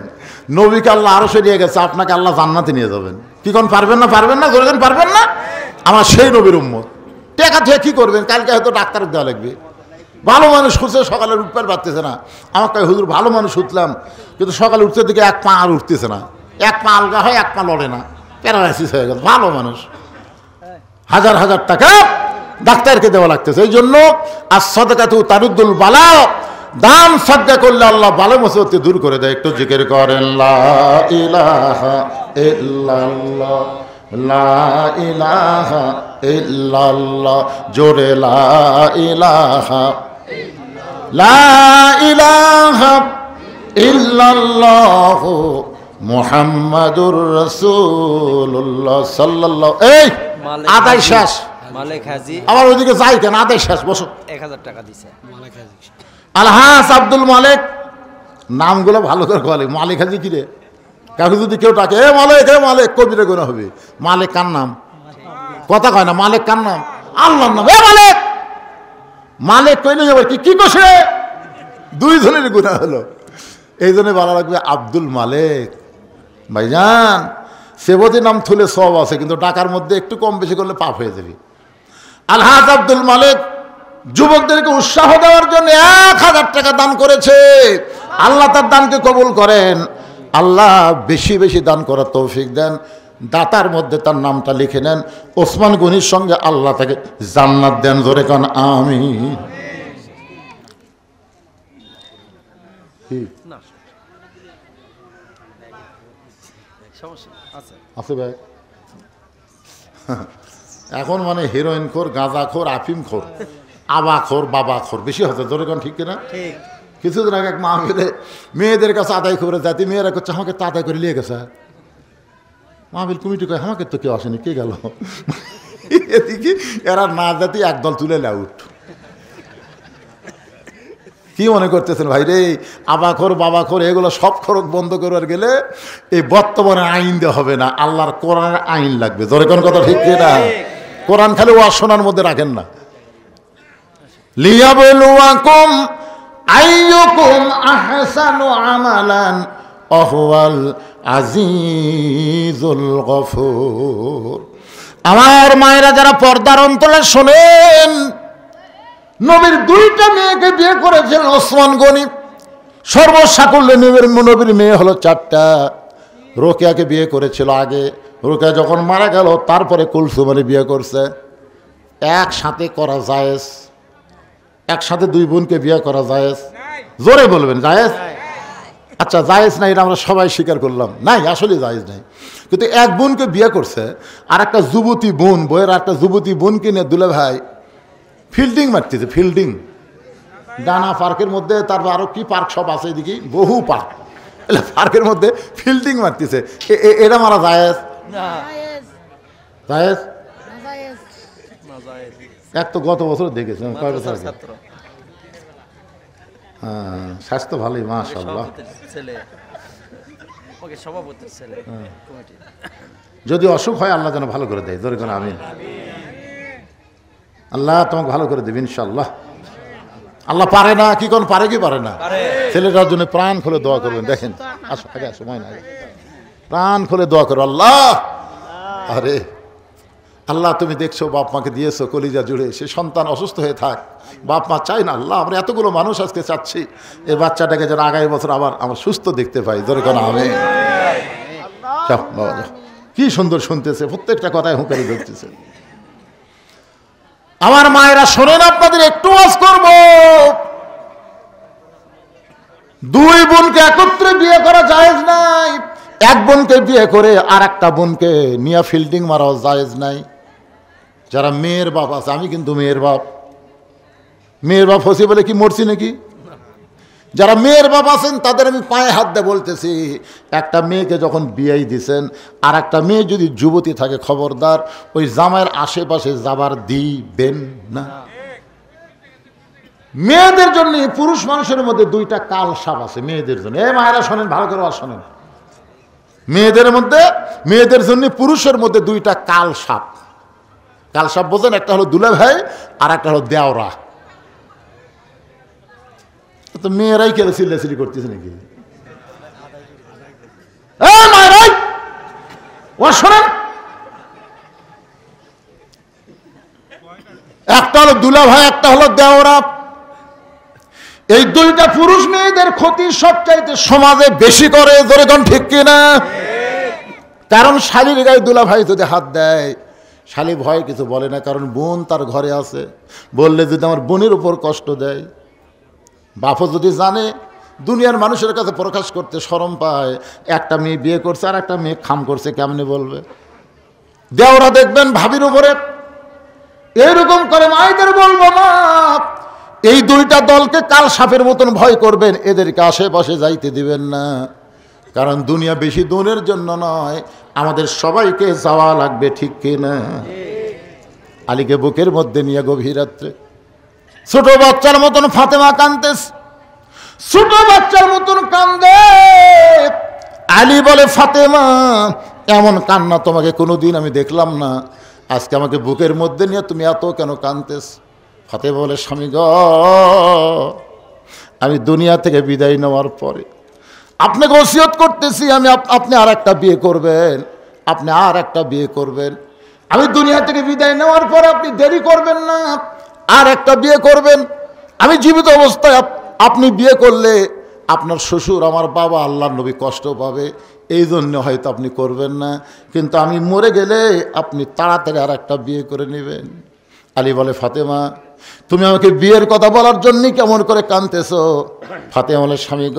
নবীকে আল্লাহ আরো সরিয়ে গেছে, আপনাকে আল্লাহ জান্নাতে নিয়ে যাবেন। কি কোন পারবেন না? পারবেন না? ধরেন পারবেন না? আমার সেই নবীর উম্মত। টাকা থেকে কি করবেন? কালকে হয়তো ডাক্তার দেওয়া লাগবে। ভালো মানুষ খুঁজছে, সকালে উঠতে পারতেছে না। আমাকে হুজুর ভালো মানুষ উঠলাম কিন্তু সকালে উঠতে দিকে এক পা আর উঠতেছে না, এক পা আলগা হয়, এক পা লড়ে না, প্যারালাইসিস হয়ে গেছে। ভালো মানুষ, হাজার হাজার টাকা ডাক্তারকে দেওয়া লাগতেছে। এই জন্য আর সাদাকাতু তারুদ্দুল বালা, দান সাদকা করলে আল্লাহ বালা মুসিবত দূর করে দেয়। একটু জিকির করেন লা ইলাহা ইল্লাল্লাহ, লা ইলাহা ইল্লাল্লাহ, জোরে লা ইলাহা, লা ইলাহা ইল্লাল্লাহ মুহাম্মাদুর রাসূলুল্লাহ সাল্লাল্লাহু। এই আদায় শেষ। মালিক হাজী আবার ওইদিকে যাই কেন? আদায় শেষ, বসো। 1000 টাকা দিছে মালিক হাজী। আলহাস আব্দুল মালিক, নামগুলো ভালো করে বলে। মালিক হাজী কি রে? কাউকে যদি কেউ ডাকে এ মালিক, এ মালিক, কবিরে গোনা হবে। মালিক কার নাম? কথা কয় না। মালিক কার নাম? আল্লাহর নাম। এ মালিক, মালিক কইলে যাবে কি কষে, দুইজনের গুণা হলো। এই জন্য ভালো লাগবে আব্দুল মালিক। ভাইজান সেবতী নাম থুলে সব আছে, কিন্তু টাকার মধ্যে একটু কম বেশি করলে পাপ হয়ে যাবে। আলহাজ আব্দুল মালিক যুবকদেরকে উৎসাহ দেওয়ার জন্য 1000 টাকা দান করেছে। আল্লাহ তার দানকে কবুল করেন। আল্লাহ বেশি বেশি দান করার তৌফিক দেন। দাতার মধ্যে তার নামটা লিখে নেন। ওসমান গনির সঙ্গে আল্লাহ তাকে জান্নাত দেন। জোরে কান আমিন। আছে ভাই এখন মানে হিরোইন খোর, গাঁজা খোর, আফিম খোর, আবা খোর, বাবা খোর বেশি হচ্ছে। জোরে কান ঠিক কিনা? কিছুদিন আগে এক মাহফিলে মেয়েদের কাছে আদায় করে যাতে মেয়েরা করছে আমাকে তো আদায় করে নিয়ে গেছে। মাহফিল কমিটি কয় আমাকে তো কেউ আসেনি, কে গেল? এদিকে এরা না যাতে একদল তুলে আউট। কি মনে করতেছেন ভাই রে? আবাখোর বাবাখোর এগুলো সব খরচ বন্ধ করবার গেলে এই বর্তমানে আইন দেওয়া হবে না, আল্লাহর কোরআনের আইন লাগবে। জোরে কোন কথা ঠিক না? কোরআন খালি ওয়াজ শোনার মধ্যে রাখেন না। লিয়াবলুয়াকুম আইয়ুকুম আহসানু আমালান ওয়াহুয়াল আজিজুল গফুর। আমার মায়েরা যারা পর্দার অন্তরে শোনেন, নবীর 2টা মেয়েকে বিয়ে করেছিলেন ওসমান গনি। সর্বসাকুল্যে নবীর মেয়ে হলো 4টা। রোকেয়াকে বিয়ে করেছিল আগে, রোকেয়া যখন মারা গেল তারপরে কুলসুমারে বিয়ে করছে। একসাথে করা জায়েজ? একসাথে 2 বোনকে বিয়ে করা জায়েজ? জোরে বলবেন জায়েজ? আচ্ছা জায়েজ নাই, এটা আমরা সবাই স্বীকার করলাম। নাই, আসলে জায়েজ নাই। কিন্তু এক বোনকে বিয়ে করছে, আর একটা যুবতী বোন, বইয়ের একটা যুবতী বোনকে নিয়ে দুলে ভাই ফিল্ডিং মারতেছে। ফিল্ডিং ডানা পার্কের মধ্যে, তারপর আরো কি পার্ক সব আছে এদিকে, বহু পার্ক, পার্কের মধ্যে ফিল্ডিং মারতেছে। এটা মারা জায়েজ? জায়েজ? এক তো গত বছর দেখেছিলাম, কয় বছর আগে। হ্যাঁ, স্বাস্থ্য ভালোই মাশাআল্লাহ। যদি অসুখ হয় আল্লাহ যেন ভালো করে দেয়। জোরে করে আমিন। আল্লাহ তোমাকে ভালো করে দেবে ইনশাআল্লাহ। আল্লাহ পারে না কি কোন পারে কি পারে না? ছেলেটার জন্য প্রাণ খুলে দোয়া করবেন। দেখেন আসো আগে, সময় নাই, প্রাণ খুলে দোয়া করো। আল্লাহ, আরে আল্লাহ তুমি দেখছো বাপ মাকে দিয়েছো কলিজা জুড়ে, সে সন্তান অসুস্থ হয়ে থাক, বাপ মা চাই না আল্লাহ আমরা এতগুলো মানুষ আজকে চাচ্ছি এই বাচ্চাটাকে যেন আগামী বছর আবার আমার সুস্থ দেখতে পাই, ধরে কেন আমি কি সুন্দর শুনতেছে, প্রত্যেকটা কথায় হুঁকারি ধরতেছে। আমার মায়েরা শোনেন, আপনাদের একটু ওয়াজ করব। দুই বোনকে একত্রে বিয়ে করা জায়েজ নাই, এক বোনকে বিয়ে করে আর একটা বোনকে নিয়ে ফিল্ডিং মারাও জায়েজ নাই। যারা মেয়ের বাপ আছে, আমি কিন্তু মেয়ের বাপ হসি বলে কি মরছি নাকি? যারা মেয়ের বাপ আছেন তাদের আমি পায়ে হাত দিয়ে বলতেছি, একটা মেয়েকে যখন বিয়েই দিছেন আর একটা মেয়ে যদি যুবতী থাকে খবরদার ওই জামাইয়ের আশেপাশে যাবার দিবেন না। মেয়েদের জন্য পুরুষ মানুষের মধ্যে দুইটা কাল সাপ আছে মেয়েদের জন্য। এ মায়েরা শোনেন, ভালো করে শোনেন, মেয়েদের জন্য পুরুষের মধ্যে দুইটা কাল সাপ। কাল সাপ বোঝেন? একটা হলো দুলা ভাই আর একটা হলো দেওরা। তো মেয়েরাই কেন চিল্লাচিল্লি করতেছে নাকি? শোনেন, একটা হলো দুলা ভাই, একটা হলো দেওরা। এই দুইটা পুরুষ মেয়েদের ক্ষতি সবচাইতে সমাজে বেশি করে, ধরে কোন ঠিক কিনা? কারণ শালীর গায়ে দুলা ভাই যদি হাত দেয়, শালী ভয় কিছু বলে না, কারণ বোন তার ঘরে আছে, বললে যদি আমার বোনের উপর কষ্ট দেয়। বাপও যদি জানে, দুনিয়ার মানুষের কাছে প্রকাশ করতে শরম পায়, একটা মেয়ে বিয়ে করছে আর একটা মেয়ে খাম করছে, কেমনে বলবে? দেওরা দেখবেন ভাবির উপরে এরকম করে, মায়েদের বলবো না, এই দুইটা দলকে কাল সাপের মতন ভয় করবেন, এদেরকে আশেপাশে যাইতে দিবেন না। কারণ দুনিয়া বেশি দিনের জন্য নয়, আমাদের সবাইকে যাওয়া লাগবে, ঠিক কিনা? আলীকে বুকের মধ্যে নিয়ে গভীর রাত্রে ছোট বাচ্চার মতন ফাতেমা কাঁদতেস, ছোট বাচ্চার মতন কান্দে। আলী বলে, ফাতেমা এমন কান্না তোমাকে কোনোদিন আমি দেখলাম না, আজকে আমাকে বুকের মধ্যে নিয়ে তুমি এত কেন কাঁদতেস? ফাতেমা বলে, স্বামী গ, আমি দুনিয়া থেকে বিদায় নেওয়ার পরে আপনাকে ওসিয়ত করতেছি, আপনি আর একটা বিয়ে করবেন, আপনি আর একটা বিয়ে করবেন। আমি দুনিয়া থেকে বিদায় নেওয়ার পরে আপনি দেরি করবেন না, আর একটা বিয়ে করবেন। আমি জীবিত অবস্থায় আপনি বিয়ে করলে আপনার শ্বশুর আমার বাবা আল্লাহর নবী কষ্ট পাবে, এই জন্য হয়তো আপনি করবেন না, কিন্তু আমি মরে গেলে আপনি তাড়াতাড়ি আর একটা বিয়ে করে নেবেন। আলী বলে, ফাতেমা তুমি আমাকে বিয়ের কথা বলার জন্যই কেমন করে কাঁদতেছো? ফাতেমা বলে, স্বামী গ,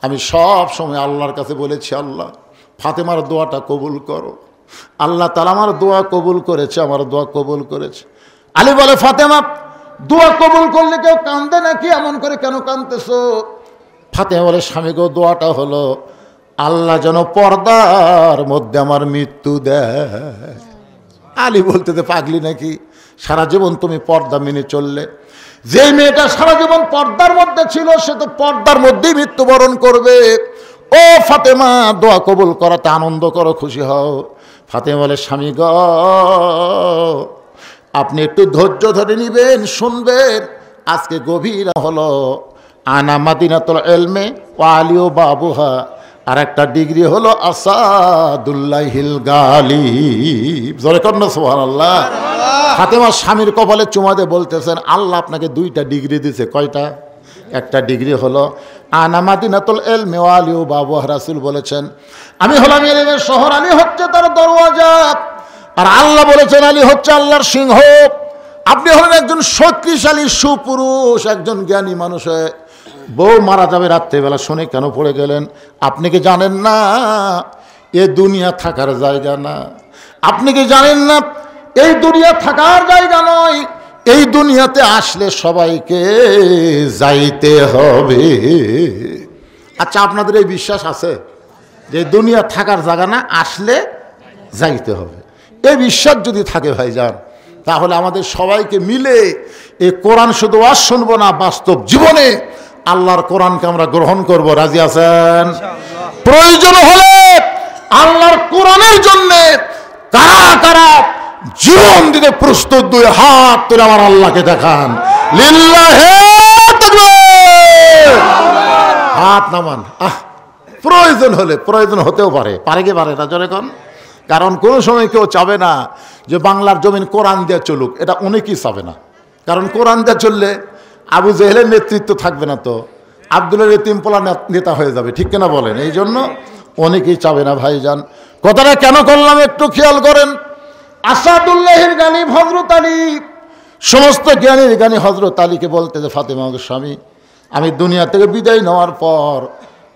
আমি সব সময় আল্লাহর কাছে বলেছি, আল্লাহ ফাতেমার দোয়াটা কবুল করো। আল্লাহ তাআলা আমার দোয়া কবুল করেছে, আমার দোয়া কবুল করেছে। আলী বলে, ফাতেমা দোয়া কবুল করলে কেউ কান্দে নাকি? এমন করে কেন কাঁদতেছো? ফাতেমা বলে, স্বামী গো, দোয়াটা হলো আল্লাহ যেন পর্দার মধ্যে আমার মৃত্যু দেয়। আলী বলতে পাগলি নাকি? সারা জীবন তুমি পর্দা মেনে চললে, যে মেয়েটা সারা জীবন পর্দার মধ্যে ছিল সে তো পর্দার মধ্যেই মৃত্যুবরণ করবে। ও ফাতেমা, দোয়া কবুল করাতে আনন্দ করো, খুশি হও। ফাতেমা বলে, স্বামী গ, আপনি একটু ধৈর্য ধরে নিবেন, শুনবেন। আজকে গভীর হলো আনা মাদিনাতুল ইলমে ওয়া আলিউ বাবুহা, আর একটা ডিগ্রি হলো আসাদুল্লাহিল গালিব। জোরে কর না সুবহানাল্লাহ। ফাতেমা স্বামীর কপালে চুমা দিয়ে বলতেছেন, আল্লাহ আপনাকে দুইটা ডিগ্রি দিয়েছে। কয়টা? একটা ডিগ্রি হলো আনা মাদিনাতুল ইলমে ওয়া আলিউ বাবুহা। রাসূল বলেছেন, আমি হলাম ইলমের শহর, আমি হচ্ছে তার দরওয়াজা। আর আল্লাহ বলেছেন, আলী হচ্ছে আল্লাহর সিংহ। আপনি হলেন একজন শক্তিশালী সুপুরুষ, একজন জ্ঞানী মানুষ। বউ মারা যাবে রাত্রেবেলা, শুনে কেন পড়ে গেলেন? আপনি কি জানেন না এ দুনিয়া থাকার জায়গা না? আপনি কি জানেন না এই দুনিয়া থাকার জায়গা নয়? এই দুনিয়াতে আসলে সবাইকে যাইতে হবে। আচ্ছা, আপনাদের এই বিশ্বাস আছে যে দুনিয়া থাকার জায়গা না, আসলে যাইতে হবে? এই বিশ্বাস যদি থাকে ভাইজান, তাহলে আমাদের সবাইকে মিলে এই কোরআন শুধু ওয়াজ শুনবো না, বাস্তব জীবনে আল্লাহর কোরআনকে আমরা গ্রহণ করব। রাজি আছেন? প্রয়োজন হলে আল্লাহর কোরআনের জন্য কারা কারা জীবন দিতে প্রস্তুত? দুই হাত তুলে আমার আল্লাহকে দেখান। লিল্লাহে তাকবীর। হাত নামান। প্রয়োজন হলে, প্রয়োজন হতেও পারে, পারে কি পারে না? জোরে কোন কারণ কোনো সময় কেউ চাবে না যে বাংলার জমিন কোরআন দিয়ে চলুক, এটা অনেকেই চাবে না। কারণ কোরআন দিয়ে চললে আবু জেহেলের নেতৃত্ব থাকবে না, তো আব্দুলের এতিমপোলা নেতা হয়ে যাবে, ঠিক কিনা বলেন? এই জন্য অনেকেই চাবে না ভাইজান। কথাটা কেন করলাম একটু খেয়াল করেন। আসাদুল্লাহের জ্ঞানী হযরত আলী, সমস্ত জ্ঞানীর জ্ঞানী হযরত আলীকে বলতে যে ফাতেমা স্বামী, আমি দুনিয়া থেকে বিদায় নেওয়ার পর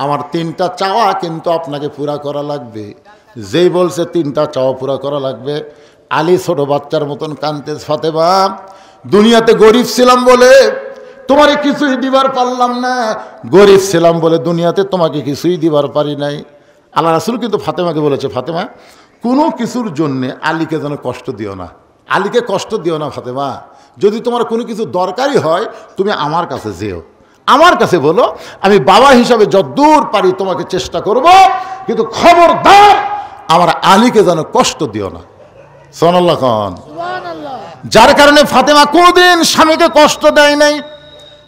আমার 3টা চাওয়া কিন্তু আপনাকে পুরা করা লাগবে। যেই বলছে 3টা চাওয়া পুরা করা লাগবে, আলী ছোট বাচ্চার মতন কাঁদতে, ফাতেমা দুনিয়াতে গরিব ছিলাম বলে তোমারে কিছুই দিবার পারলাম না, গরিব ছিলাম বলে দুনিয়াতে তোমাকে কিছুই দিবার পারি নাই। আল্লাহ রাসূল কিন্তু ফাতেমাকে বলেছে, ফাতেমা কোনো কিছুর জন্যে আলীকে যেন কষ্ট দিও না, আলীকে কষ্ট দিও না ফাতেমা। যদি তোমার কোনো কিছু দরকারি হয় তুমি আমার কাছে যেও, আমার কাছে বলো, আমি বাবা হিসাবে যতদূর পারি তোমাকে চেষ্টা করব, কিন্তু খবরদার আমার আলীকে যেন কষ্ট দিও না। সুবহানাল্লাহ খান। যার কারণে ফাতেমা কোনদিন স্বামীকে কষ্ট দেয় নাই।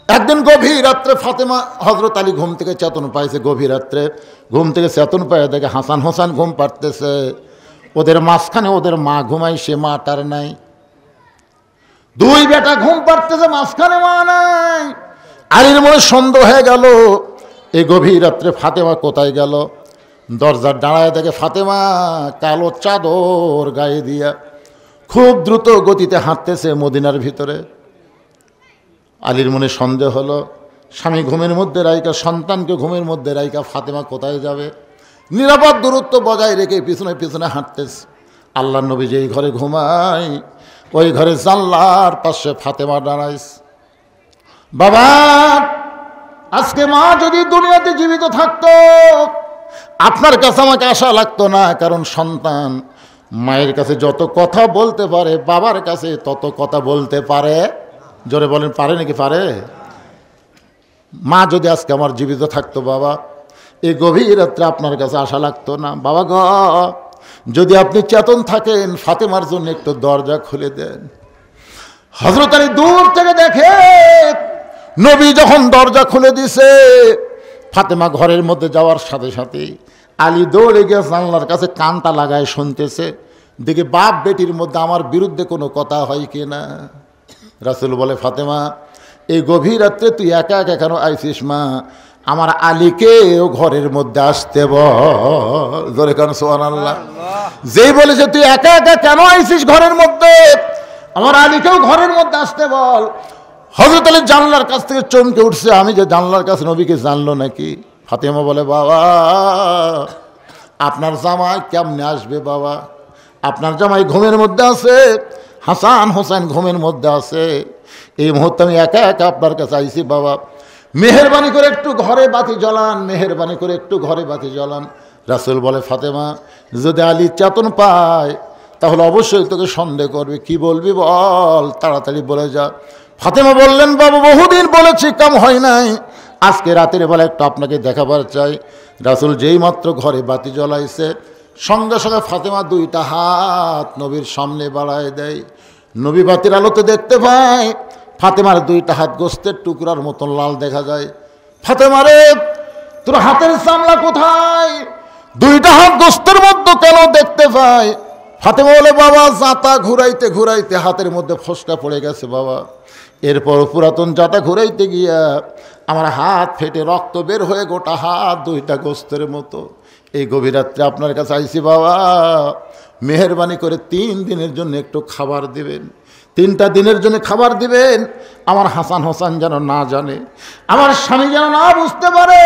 একদিন গভীর রাত্রে ফাতেমা হযরত আলী ঘুম থেকে চেতন পাইছে, গভীর রাত্রে ঘুম থেকে চেতন পাইয়া দেখে হাসান হোসেন ঘুম পাড়তেছে, ওদের মাঝখানে ওদের মা ঘুমাই, সে মাটার নাই। 2 বেটা ঘুম পাড়তেছে, মাঝখানে মা নাই। আলীর মনে সন্দেহ হয়ে গেল, এই গভীর রাত্রে ফাতেমা কোথায় গেল। দরজার দাঁড়ায় দেখে ফাতেমা কালো চাদর গায়ে দিয়া খুব দ্রুত গতিতে হাঁটতেছে মদিনার ভিতরে। আলীর মনে সন্দেহ হলো, স্বামী ঘুমের মধ্যে রাইকা, সন্তানকে ঘুমের মধ্যে রাইকা ফাতেমা কোথায় যাবে। নিরাপদ দূরত্ব বজায় রেখে পিছনে পিছনে হাঁটতেছে। আল্লাহর নবী যেই ঘরে ঘুমায় ওই ঘরে জানলার পাশে ফাতেমা দাঁড়াইছে। বাবা, আজকে মা যদি দুনিয়াতে জীবিত থাকতো আপনার কাছে আমাকে আশা লাগতো না, কারণ সন্তান মায়ের কাছে যত কথা বলতে পারে বাবার কাছে তত কথা বলতে পারে। জোরে বলেন, পারে নাকি? পারে। মা যদি আজকে আমার জীবিত থাকতো বাবা, এই গভীর রাত্রে আপনার কাছে আশা লাগতো না। বাবা গো, যদি আপনি চেতন থাকেন ফাতেমার জন্য একটু দরজা খুলে দেন। হযরত আলী দূর থেকে দেখে নবী যখন দরজা খুলে দিছে, ফাতেমা ঘরের মধ্যে যাওয়ার সাথে সাথে আলী দৌড়ে গিয়ে জানলার কাছে কানটা লাগায় শুনতেছে, দেখে বাপ বেটির মধ্যে আমার বিরুদ্ধে কোনো কথা হয় কিনা। রাসূল বলে, ফাতেমা এই গভীর রাত্রে তুই একা একা কেন আইছিস মা? আমার আলীকেও ঘরের মধ্যে আসতে বল। জোরে কেন সুবহানাল্লাহ। যেই বলেছে তুই একা একা কেন আইছিস ঘরের মধ্যে, আমার আলীকেও ঘরের মধ্যে আসতে বল। হযরত আলী জানলার কাছ থেকে চমকে উঠছে, আমি যে জানলার কাছে নবীকে জানলো নাকি? ফাতেমা বলে, বাবা আপনার জামাই কেমনে আসবে বাবা? আপনার জামাই ঘুমের মধ্যে আছে, হাসান হোসেন ঘুমের মধ্যে আছে, এই মুহূর্তে আমি একা একা আপনার কাছে আইছি বাবা, মেহেরবানি করে একটু ঘরে বাতি জ্বালান, মেহেরবানি করে একটু ঘরে বাতি জ্বালান। রাসূল বলে, ফাতেমা যদি আলী চেতন পায় তাহলে অবশ্যই তোকে সন্দেহ করবে, কি বলবি বল, তাড়াতাড়ি বলে যা। ফাতেমা বললেন, বাবা বহুদিন বলেছি কাম হয় নাই, আজকে রাতের বেলা একটু আপনাকে দেখাবার চাই। রাসূল যেই মাত্র ঘরে বাতি জ্বলাইছে সঙ্গে সঙ্গে ফাতেমা 2টা হাত নবীর সামনে বাড়ায় দেয়। নবী বাতির আলোতে দেখতে পায় ফাতেমার 2টা হাত গোস্তের টুকরার মতন লাল দেখা যায়। ফাতেমা রে, তোর হাতের চামড়া কোথায়? 2টা হাত গোস্তের মধ্যে কেন দেখতে পায়? ফাতেমা বলে, বাবা জাতা ঘুরাইতে ঘুরাইতে হাতের মধ্যে ফসকা পড়ে গেছে বাবা। এরপর পুরাতন জাতা ঘুরাইতে গিয়া আমার হাত ফেটে রক্ত বের হয়ে গোটা হাত 2টা গোস্তের মতো। এই গভীর রাত্রে আপনার কাছে আইসি বাবা, মেহেরবানি করে 3 দিনের জন্য একটু খাবার দিবেন, 3টা দিনের জন্য খাবার দিবেন। আমার হাসান হোসেন যেন না জানে, আমার স্বামী যেন না বুঝতে পারে।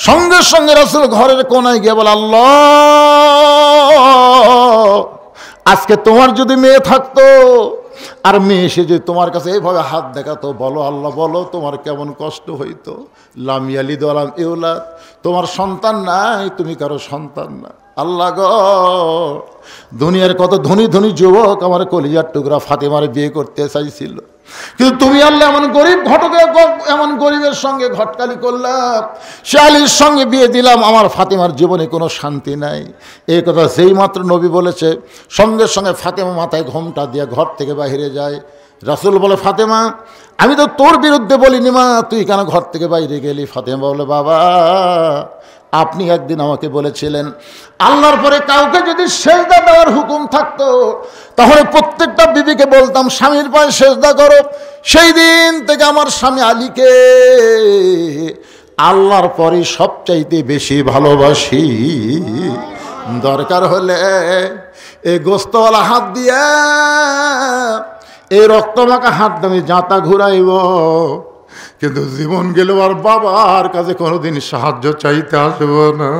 সঙ্গে সঙ্গে রাসূল ঘরের কোনায় গিয়ে বলে, আল্লাহ আজকে তোমার যদি মেয়ে থাকতো আর মেয়ে এসে যদি তোমার কাছে এইভাবে হাত দেখাতো, বলো আল্লাহ বলো তোমার কেমন কষ্ট হইতো। লাম ইয়ালিদ ওয়া লাম ইউলাদ, তোমার সন্তান নাই, তুমি কারো সন্তান না। আল্লাহ গো, দুনিয়ার কত ধনী ধনী যুবক আমার কলিজার টুকরা ফাতেমার বিয়ে করতে চাইছিল, কিন্তু তুমি আল্লাহ এমন গরিব ঘটকে, এমন গরিবের সঙ্গে ঘটকালি করলাম, সে আলীর সঙ্গে বিয়ে দিলাম, আমার ফাতেমার জীবনে কোনো শান্তি নাই। এই কথা যেই মাত্র নবী বলেছে সঙ্গে সঙ্গে ফাতেমা মাথায় ঘোমটা দিয়ে ঘর থেকে বাইরে যায়। রাসূল বলে, ফাতেমা আমি তো তোর বিরুদ্ধে বলিনি মা, তুই কেন ঘর থেকে বাইরে গেলি? ফাতেমা বলে, বাবা আপনি একদিন আমাকে বলেছিলেন আল্লাহর পরে কাউকে যদি সেজদা দেওয়ার হুকুম থাকতো তাহলে প্রত্যেকটা বিবিকে বলতাম স্বামীর পায়ে সেজদা করো। সেই দিন থেকে আমার স্বামী আলীকে আল্লাহর পরে সবচাইতে বেশি ভালোবাসি। দরকার হলে এই গোস্তওয়ালা হাত দিয়ে, এই রক্তমাখা হাত দিয়ে আমি জাঁতা ঘুরাইব, কিন্তু জীবন গেল আর বাবার কাছে কোনোদিন সাহায্য চাইতে আসব না।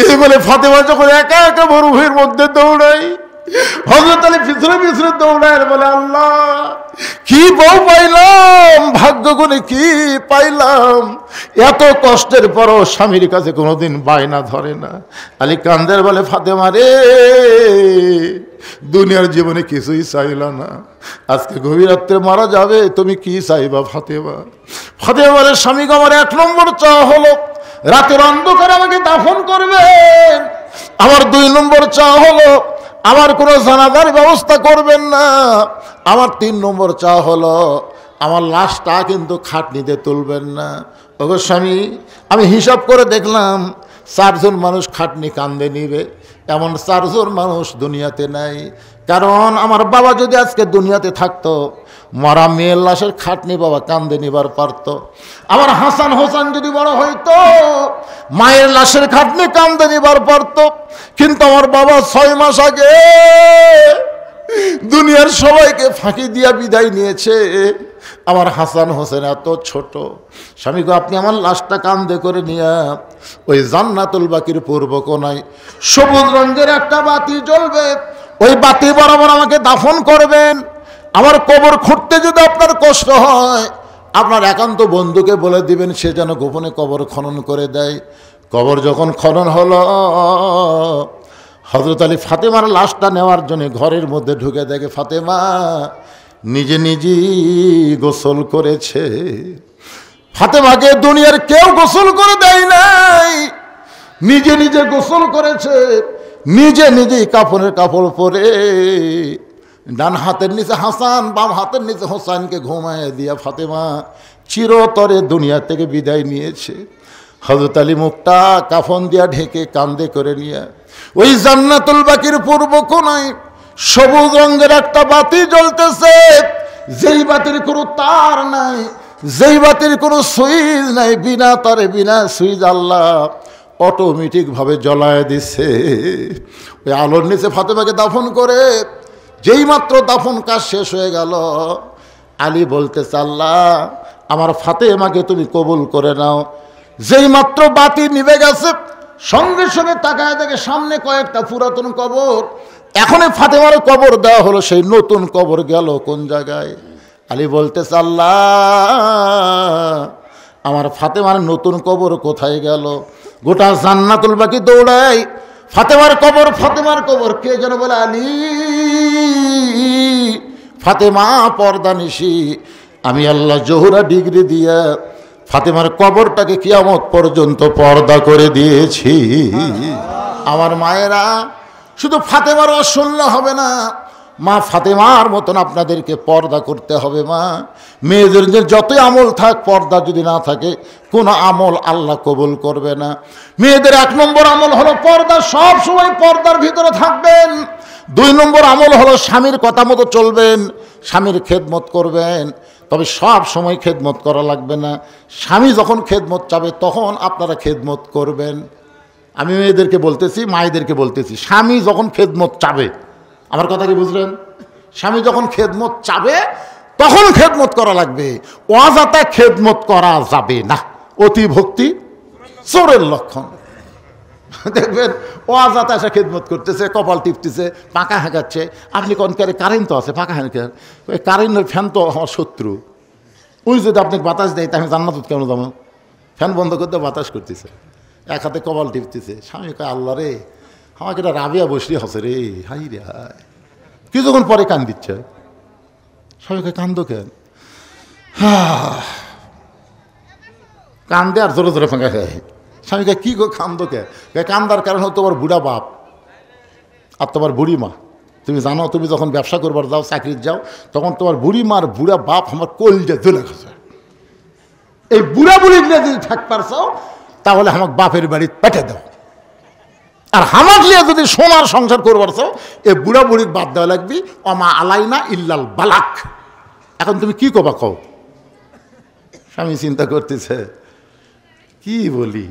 এই বলে ফাতেমা যখন একা একা মরুভূমির মধ্যে দৌড়াই, হযরত আলী পিছনে পিছনে দৌড়ায়, বলে আল্লাহ কি বউ পাইলাম, ভাগ্য গুণে কি পাইলাম, এত কষ্টের পরও স্বামীর কাছে কোনোদিন বায়না ধরে না। আলী কান্দের বলে, ফাতেমা রে দুনিয়ার জীবনে কিছুই চাইলা না, আজকে গভীর রাত্রে মারা যাবে, তুমি কি চাইবা ফাতেমা? ফাতেমা বলে, স্বামী আমার 1 নম্বর চাওয়া হলো রাতের অন্ধকারে আমাকে দাফন করবেন। আমার 2 নম্বর চাওয়া হলো আমার কোনো জানাজার ব্যবস্থা করবেন না। আমার 3 নম্বর চাওয়া হলো আমার লাশটা কিন্তু খাটনিতে তুলবেন না। ওগো স্বামী আমি হিসাব করে দেখলাম 4 জন মানুষ খাটনি কান্দে নিবে, এমন 4 জন মানুষ দুনিয়াতে নাই। কারণ আমার বাবা যদি আজকে দুনিয়াতে থাকতো, মরা মেয়ের লাশের খাটনি বাবা কান্দে নিবার পারত। আমার হাসান হোসেন যদি বড় হইতো, মায়ের লাশের খাটনি কান্দে নিবার পারত। কিন্তু আমার বাবা 6 মাস আগে দুনিয়ার সবাইকে ফাঁকি দিয়া বিদায় নিয়েছে। আমার হাসান হোসেন এত ছোট। স্বামী গো আপনি আমার লাশটা কান্দে করে নিয়ে ওই জান্নাতুল বাকির পূর্ব কোণায় সবুজ রঙের একটা বাতি জ্বলবে, ওই বাতি বরাবর আমাকে দাফন করবেন। আমার কবর খুঁড়তে যদি আপনার কষ্ট হয়, আপনার একান্ত বন্ধুকে বলে দিবেন সে যেন গোপনে কবর খনন করে দেয়। কবর যখন খনন হলো, হযরত আলী ফাতেমার লাশটা নেওয়ার জন্য ঘরের মধ্যে ঢুকে দেখে ফাতেমা নিজে নিজেই গোসল করেছে। ফাতেমাকে দুনিয়ার কেউ গোসল করে দেয় নাই, নিজে নিজে গোসল করেছে, নিজে নিজেই কাপড়ের কাপড় পরে ডান হাতের নিচে হাসান, বাম হাতের নিচে হোসেনকে ঘুমায় দিয়া ফাতেমা চিরতরে দুনিয়া থেকে বিদায় নিয়েছে। হযরত আলী মুখটা কাফন দিয়া ঢেকে কান্দে করে নিয়ে ওই জান্নাতুল বাকির পূর্ব কোণায় সবুজ রঙের একটা বাতি জ্বলতেছে, যেই বাতির কোনো তার নাই, যেই বাতির কোনো সুইচ নাই, বিনা তারে বিনা সুইচ আল্লাহ অটোমেটিক ভাবে জ্বলায় দিছে। ওই আলোর নিচে ফাতেমাকে দাফন করে যেই মাত্র দাফন কাজ শেষ হয়ে গেল, আলী বলতেছে আল্লাহ আমার ফাতেমাকে তুমি কবুল করে নাও। যেই মাত্র বাতি নিভে গেছে, সঙ্গে সঙ্গে তাকায় দেখে সামনে কয়েকটা পুরাতন কবর। এখনই ফাতেমার কবর দেওয়া হলো, সেই নতুন কবর গেল কোন জায়গায়? আলী বলতেছে আল্লাহ আমার ফাতেমার নতুন কবর কোথায় গেল? গোটা জান্নাতুল বাকি দৌড়াই, ফাতেমার কবর, ফাতেমার কবর। কে যেন বলে আলী ফাতেমা পর্দা নিশি। আমি আল্লাহ জোহরা ডিগ্রি দিয়া ফাতেমার কবরটাকে কিয়ামত পর্যন্ত পর্দা করে দিয়েছি। আমার মায়েরা শুধু ফাতেমার শুনলে হবে না, মা ফাতেমার মতন আপনাদেরকে পর্দা করতে হবে। মা মেয়েদের যে যতই আমল থাক, পর্দা যদি না থাকে কোনো আমল আল্লাহ কবুল করবে না। মেয়েদের 1 নম্বর আমল হলো পর্দা, সব সময় পর্দার ভিতরে থাকবেন। 2 নম্বর আমল হলো স্বামীর কথা মতো চলবেন, স্বামীর খেদমত করবেন। তবে সব সময় খেদমত করা লাগবে না, স্বামী যখন খেদমত চাবে তখন আপনারা খেদমত করবেন। আমি মেয়েদেরকে বলতেছি, মায়েদেরকে বলতেছি, স্বামী যখন খেদমত চাবে, আমার কথা কি বুঝলেন? স্বামী যখন খেদমত চাবে তখন খেদমত করা লাগবে, অযথা খেদমত করা যাবে না। অতি ভক্তি চোরের লক্ষণ। দেখবেন অযথা এসে খেদমত করতেছে, কপাল টিপতেছে, পাকা হাঁকাচ্ছে। আপনি কোন কারেন্ট তো আছে, পাকা হাঁকা, ওই কারেন্টের ফ্যান তো আমার শত্রু। ওই যদি আপনাকে বাতাস দেয় তাহলে জান্নাত কেন যাবো? ফ্যান বন্ধ করতে বাতাস করতেছে, এক হাতে কপাল টিপতেছে। স্বামী কয় আল্লাহ রে আমাকে এটা রাবিয়া বসলি হসে রে, হাই রে হাই। কিছুক্ষণ পরে কান দিচ্ছে, স্বামীকে কান্দ কেন? কান্দে আর জোরে জোরে ফাঁকা খায়। স্বামীকে কি গো কান্দ কে? কান্দার কারণ হলো তোমার বুড়া বাপ আর তোমার বুড়ি মা। তুমি জানো, তুমি যখন ব্যবসা করবার যাও, চাকরির যাও, তখন তোমার বুড়ি মার বুড়া বাপ আমার কলজা জ্বলে গেছে। এই বুড়া বুড়ি যদি থাকবার চাও তাহলে আমাকে বাপের বাড়ি পেটে দাও, আর হামাক লিয়ে যদি সোনার সংসার করবার চাও এই বুড়া বুড়ির বাদ দেওয়া লাগবি, অমা আলাইনা ইল্লাল বালাক। এখন তুমি কি কবা কও? স্বামী চিন্তা করতেছে কি বলি।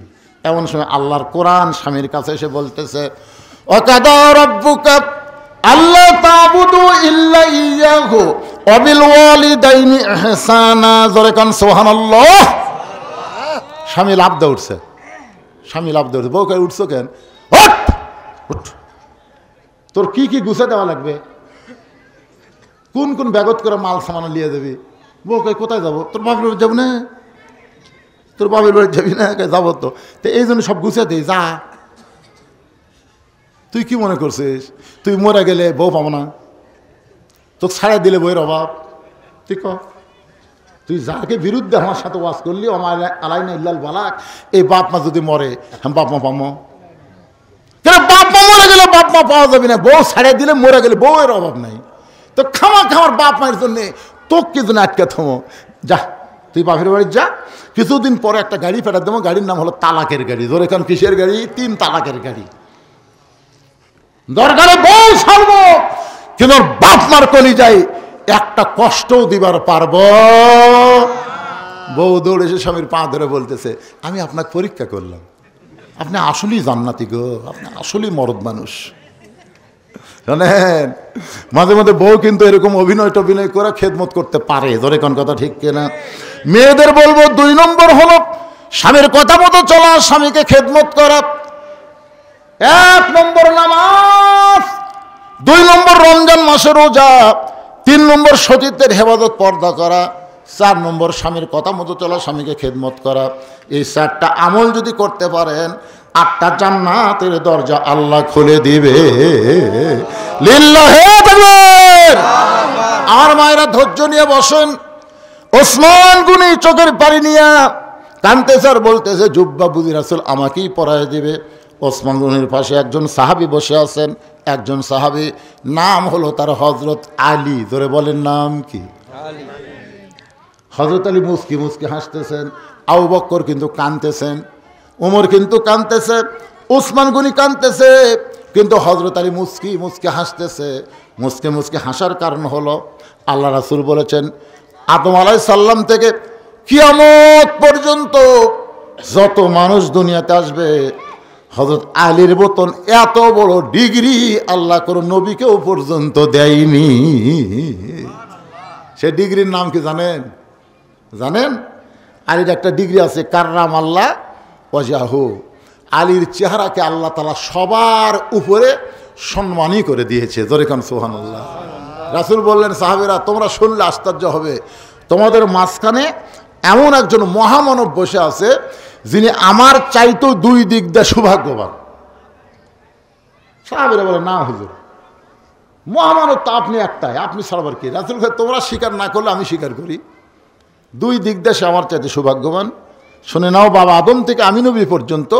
এমন সময় আল্লাহর কোরআন স্বামীর কাছে এসে বলতেছে, ওয়াকাদা রাব্বুকা আল্লা তা'বুদু ইল্লা ইয়্যাহু ওয়া বিল ওয়ালিদাইনি ইহসানা। জোরে কান সুবহানাল্লাহ। স্বামী লাফ দিয়ে উঠছে, স্বামী লাফ দিয়ে উঠছে। বউ কই উঠছো কেন? উঠ, তোর কি কি গুছা দেওয়া লাগবে, কোন কোন ব্যাগত করে মাল সামান লিয়ে যাবি? বউ কই কোথায় যাবো? তোর বাপের বাড়ি যাবো না? তোর বাপের বাড়ি যাবি না? যাবো তো। এই জন্য সব গুছা দিই, যা। তুই কি মনে করছিস তুই মরে গেলে বউ পাবো না? তোকে ছাড়াই দিলে বইয়ের অভাব? তুই ক, তুই যাকে বিরুদ্ধে আমার সাথে ওয়াজ করলি আমার আলাইনা ইল্লাল বালাক, এই বাপ মা যদি মরে হ্যাঁ বাপ মা পাবো কেন? বাপ মা মরে গেলে বাপ মা পাওয়া যাবে না, বউ ছাড়াই দিলে মরে গেলে বউয়ের অভাব নাই। তো খামা খামার বাপ মায়ের জন্যে তোকে কি জন্য আটকে থমো? যা তুই বাপের বাড়ি যা, কিছুদিন পরে একটা গাড়ি ফেরত দেবো, গাড়ির নাম হলো তালাকের গাড়ি। ধরে কারণ কিসের গাড়ি? 3 তালাকের গাড়ি। দরকারে বউ ছাড়বো, কিন্তু বাপ মার কলি যাই একটা কষ্টও দিবার পারবো। বউ দৌড়ে এসে স্বামীর পা ধরে বলতেছে, আমি আপনাকে পরীক্ষা করলাম, আপনি আসলেই জান্নাতি গো, আপনি আসলেই মরদ মানুষ। জানেন মাঝে মাঝে বউ কিন্তু এরকম অভিনয় টভিনয় করে খেদমত করতে পারে। ধরে কোন কথা ঠিক কিনা? মেয়েদের বলবো 2 নম্বর হলো স্বামীর কথা মতো চলা, স্বামীকে খেদমত করা। 1 নম্বর নামাজ, 2 নম্বর রমজান মাসের রোজা, 3 নম্বর সতীত্বের হেফাজত পর্দা করা, 4 নম্বর স্বামীর কথা মতো চলা, স্বামীকে খেদমত করা। এই 4টা আমল যদি করতে পারেন 8টা জান্নাতের দরজা আল্লাহ খুলে দিবে। লিল্লাহি তাকবীর। আমার মায়েরা ধৈর্য নিয়ে বসেন। ওসমান গনি চোখের পানি নিয়ে কাঁদতেছে আর বলতেছে, জুব্বা বুঝি রাসূল আমাকেই পরায় দিবে। ওসমান গনির পাশে একজন সাহাবী বসে আছেন, একজন সাহাবী নাম হলো তার হযরত আলী। ধরে বলেন নাম কি? হযরত আলী মুস্কি মুস্কি হাসতেছেন, আবু বকর কিন্তু কাঁদতেছেন, ওমর কিন্তু কাঁদতেছে, ওসমান গনি কাঁদতেছে, কিন্তু হযরত আলী মুস্কি মুস্কি হাসতেছে। মুস্কি মুস্কি হাসার কারণ হলো আল্লাহ রাসূল বলেছেন, আদম আলাইহিস সালাম থেকে কিয়ামত পর্যন্ত যত মানুষ দুনিয়াতে আসবে হযরত আলীর মতন এত বড় ডিগ্রি আল্লাহ কোনো নবীকেও পর্যন্ত দেয়নি। সে ডিগ্রির নাম কি জানেন? জানেন? আলীর একটা ডিগ্রি আছে, কাররাম আল্লাহ ওয়াজহাহু। আলীর চেহারাকে আল্লাহ তাআলা সবার উপরে সম্মানই করে দিয়েছে। জোরে কান সুবহানাল্লাহ। রাসূল বললেন, সাহাবীরা তোমরা শুনলে আশ্চর্য হবে, তোমাদের মাঝখানে এমন একজন মহামানব বসে আছে যিনি আমার চাইতেও 2 দিক দিয়ে সৌভাগ্যবান। সাহাবীরা বলে, না হুজুর, মহামানব তো আপনি একটাই, আপনি ছাড়বার কি? রাসূল ভাই তোমরা স্বীকার না করলে আমি স্বীকার করি, 2 দিক দিয়ে সে আমার চাইতে সৌভাগ্যবান। শুনে নাও, বাবা আদম থেকে আমি নবী পর্যন্ত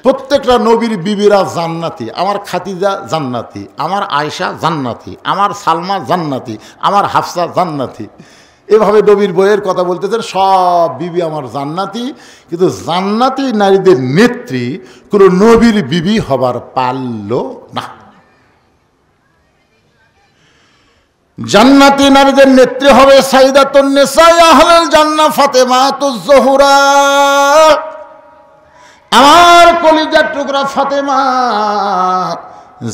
প্রত্যেকটা নবীর বিবিরা জান্নাতি। আমার খাদিজা জান্নাতি, আমার আয়েশা জান্নাতি, আমার সালমা জান্নাতি, আমার হাফসা জান্নাতি। এভাবে নবীর বইয়ের কথা বলতেছেন, সব বিবি আমার জান্নাতি। কিন্তু জান্নাতি নারীদের নেত্রী কোনো নবীর বিবি হবার পারল না। জান্নাতি নারীদের নেত্রী হবে সাইয়্যিদাতুন নিসা আহলুল জান্নাহ ফাতেমাতুজ জোহরা। আমার কলিজার টুকরা ফাতেমা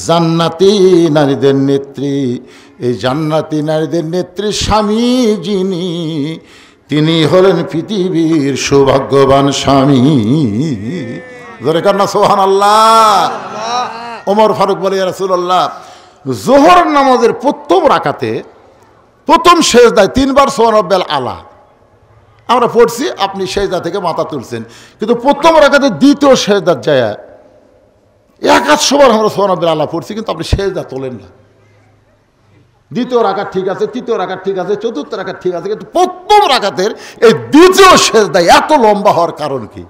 জান্নাতি নারীদের নেত্রী। এই জান্নাতি নারীদের নেত্রী স্বামী যিনি, তিনি হলেন পৃথিবীর সৌভাগ্যবান স্বামী। জোরে কান্না সুবহানাল্লাহ। ওমর ফারুক বলে, ইয়া রাসূলুল্লাহ, যোহর নামাজের প্রথম রাকাতে প্রথম সেজদায় 3 বার সুবহানাল্লাহ আলা আমরা পড়ছি, আপনি সেজদা থেকে মাথা তুলছেন, কিন্তু প্রথম রাকাতে দ্বিতীয় সেজদার যায় 100 বার আমরা সুবহানাল্লাহ আলা পড়ছি, কিন্তু আপনি সেজদা তোলেন না। দ্বিতীয় রাকাত ঠিক আছে, তৃতীয় রাকাত ঠিক আছে, চতুর্থ রাকাত ঠিক আছে, কিন্তু প্রথম রাকাতের এই দ্বিতীয় সেজদা এত লম্বা হওয়ার কারণ কি?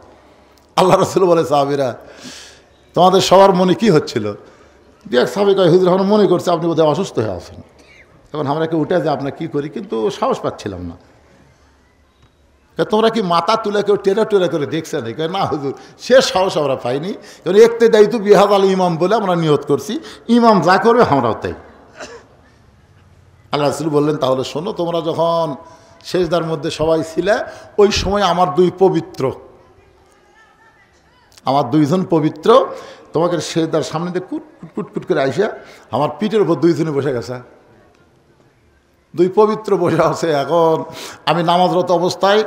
আল্লাহ রাসূল বলে, সাহাবীরা তোমাদের সবার মনে কি হচ্ছিল? এক সাহেব কয় হুজুর এখন মনে করছে আপনি বোধহয় অসুস্থ হয়ে আছেন। তখন আমরা কি উঠে যে আপনার কী করি, কিন্তু সাহস পাচ্ছিলাম না। তোমরা কি মাথা তুলে কেউ টেরা টেরা করে দেখছেন? না হুজুর, সে সাহস আমরা পাইনি, কারণ একতে দায়িত্ব বিহাদ আল ইমাম বলে আমরা নিয়ত করছি, ইমাম যা করবে আমরাও তাই। আল্লাহ রাসূল বললেন, তাহলে শোনো, তোমরা যখন সেজদার মধ্যে সবাই ছিলে, ওই সময় আমার দুইজন পবিত্র তোমাকে সেজদার সামনে দিয়ে কুট কুট কুট করে আইসা আমার পিঠের উপর দুইজনে বসে গেছে, দুই পবিত্র বসে আছে। এখন আমি নামাজরত অবস্থায়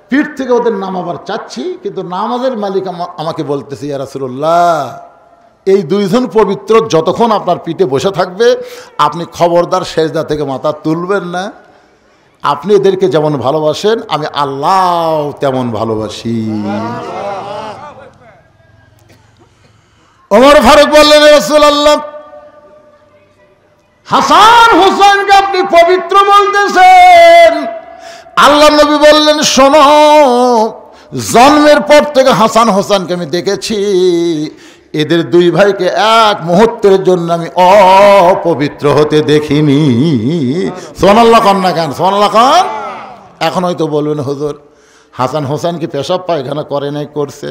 পিঠ থেকে ওদের নামাবার চাচ্ছি, কিন্তু নামাজের মালিক আমাকে বলতেছে, ইয়া রাসূলুল্লাহ, এই দুইজন পবিত্র যতক্ষণ আপনার পিঠে বসে থাকবে আপনি খবরদার সেজদা থেকে মাথা তুলবেন না। আপনি এদেরকে যেমন ভালোবাসেন আমি আল্লাহ তেমন ভালোবাসি। ওমর ফারুক বললেন, ইয়া রাসূলুল্লাহ, হাসান হোসেনকে আপনি পবিত্র বলতেছেন? আল্লাহ নবী বললেন, শোনো, জন্মের পর থেকে হাসান হোসেনকে আমি দেখেছি, এদের দুই ভাইকে এক মুহূর্তের জন্য আমি অপবিত্র হতে দেখিনি। সুবহানাল্লাহ খান না কেন? সুবহানাল্লাহ খান। এখন হয়তো বলবেন, হুজুর হাসান হোসেন কি পেশাব পায়খানা করে নাই? করছে।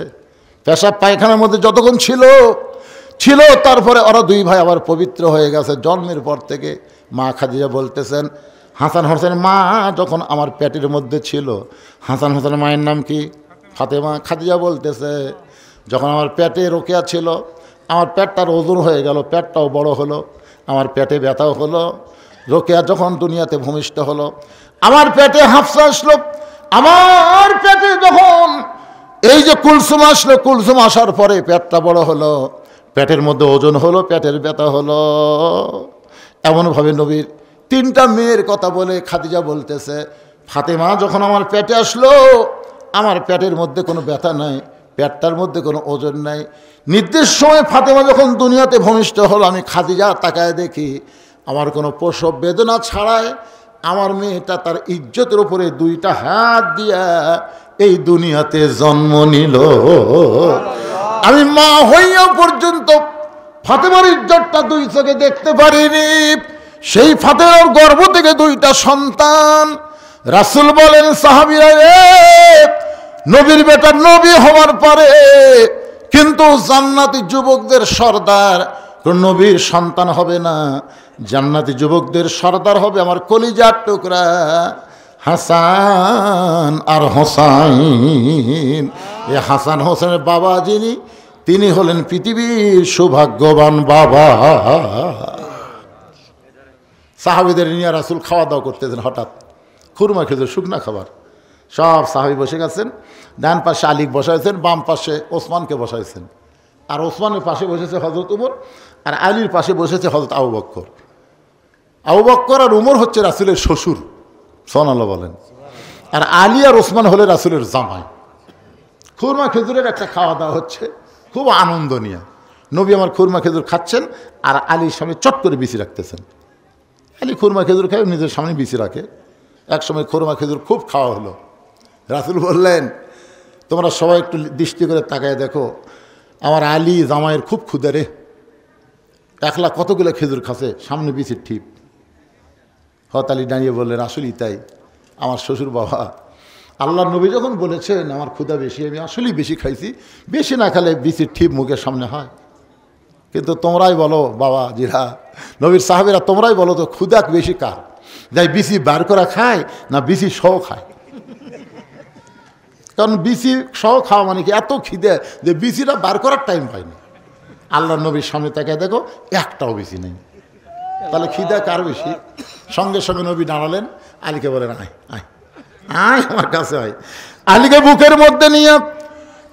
পেশাব পায়খানার মধ্যে যতক্ষণ ছিল, তারপরে ওরা দুই ভাই আবার পবিত্র হয়ে গেছে জন্মের পর থেকে। মা খাদিজা বলতেছেন, হাসান হোসেন মা যখন আমার পেটের মধ্যে ছিল, হাসান হোসেনের মায়ের নাম কি? ফাতেমা। খাদিজা বলতেছে, যখন আমার পেটে রোকেয়া ছিল, আমার পেটটার ওজন হয়ে গেল, পেটটাও বড় হলো, আমার পেটে ব্যথাও হলো। রোকেয়া যখন দুনিয়াতে ভূমিষ্ঠ হলো, আমার পেটে হাফসা আসলো। আমার পেটে যখন এই যে কুলসুম আসলো, কুলসুম আসার পরে পেটটা বড় হলো, পেটের মধ্যে ওজন হলো, পেটের ব্যথা হলো। এমনভাবে নবীর তিনটা মেয়ের কথা বলে খাদিজা বলতেছে, ফাতেমা যখন আমার পেটে আসলো, আমার পেটের মধ্যে কোনো ব্যথা নাই, পেটটার মধ্যে কোনো ওজন নাই। নির্দিষ্ট সময় ফাতেমা যখন দুনিয়াতে ভূমিষ্ঠ হলো, আমি খাদিজা তাকায় দেখি আমার কোনো প্রসব বেদনা ছাড়াই আমার মেয়েটা তার ইজ্জতের উপরে দুইটা হাত দিয়া এই দুনিয়াতে জন্ম নিল। আমি মা হইয়া পর্যন্ত ফাতেমার ইজ্জতটা দুই চোখে দেখতে পারিনি। সেই ফাতেমার গর্ভ থেকে দুইটা সন্তান। রাসূল বলেন, সাহাবীরা, নবীর বেটা নবী হওয়ার পরে কিন্তু জান্নাতি যুবকদের সর্দার নবীর সন্তান হবে না, জান্নাতি যুবকদের সর্দার হবে আমার কলিজার টুকরা হাসান আর হোসাইন। এই হাসান হোসেনের বাবা যিনি, তিনি হলেন পৃথিবীর সৌভাগ্যবান বাবা। সাহাবীদের নিয়ে রাসূল খাওয়া দাওয়া করতেছেন, হঠাৎ খুরমা খেজুর শুকনা খাবার, সব সাহাবী বসে গেছেন। ডান পাশে আলীকে বসাইছেন, বাম পাশে ওসমানকে বসাইছেন, আর ওসমানের পাশে বসেছে হযরত উমর, আর আলীর পাশে বসেছে হযরত আবু বকর। আবু বকর আর উমর হচ্ছে রাসূলের শ্বশুর, সুবহানাল্লাহ বলেন, আর আলী আর ওসমান হলে রাসূলের জামাই। খুরমা খেজুরের একটা খাওয়া দাওয়া হচ্ছে, খুব আনন্দ নিয়ে। নবী আমার খুরমা খেজুর খাচ্ছেন, আর আলীর সামনে চট করে বিচি রাখতেছেন। আলী খুরমা খেজুর খায়, নিজের সামনে বিচি রাখে। এক সময় খুরমা খেজুর খুব খাওয়া হলো। রাসূল বললেন, তোমরা সবাই একটু দৃষ্টি করে তাকায় দেখো, আমার আলী জামাইয়ের খুব ক্ষুধা রে, একলা কতগুলো খেজুর খাচ্ছে, সামনে বিচির ঠিক। হযরত আলী দাঁড়িয়ে বললেন, আসলেই তাই, আমার শ্বশুর বাবা, আল্লাহ নবী যখন বলেছেন আমার ক্ষুধা বেশি, আমি আসলেই বেশি খাইছি, বেশি না খেলে বিচির ঠিক মুখের সামনে হয়। কিন্তু তোমরাই বলো বাবা জিরা, নবীর সাহাবীরা, তোমরাই বলো তো ক্ষুধা বেশি কার, যাই বিচি বার করা খায় না বিচি সহ খায়? কারণ বিচি সহ খাওয়া মানে কি, এত খিদে যে বিচিটা বার করার টাইম পায়নি। আল্লাহ নবীর সামনে তাকায় দেখো, একটাও বিচি নেই, তাহলে খিদা কার বেশি? সঙ্গে সঙ্গে নবী দাঁড়ালেন, আলীকে বলেন, আয় আয় আয় আমার কাছে আয়। আলীকে বুকের মধ্যে নিয়ে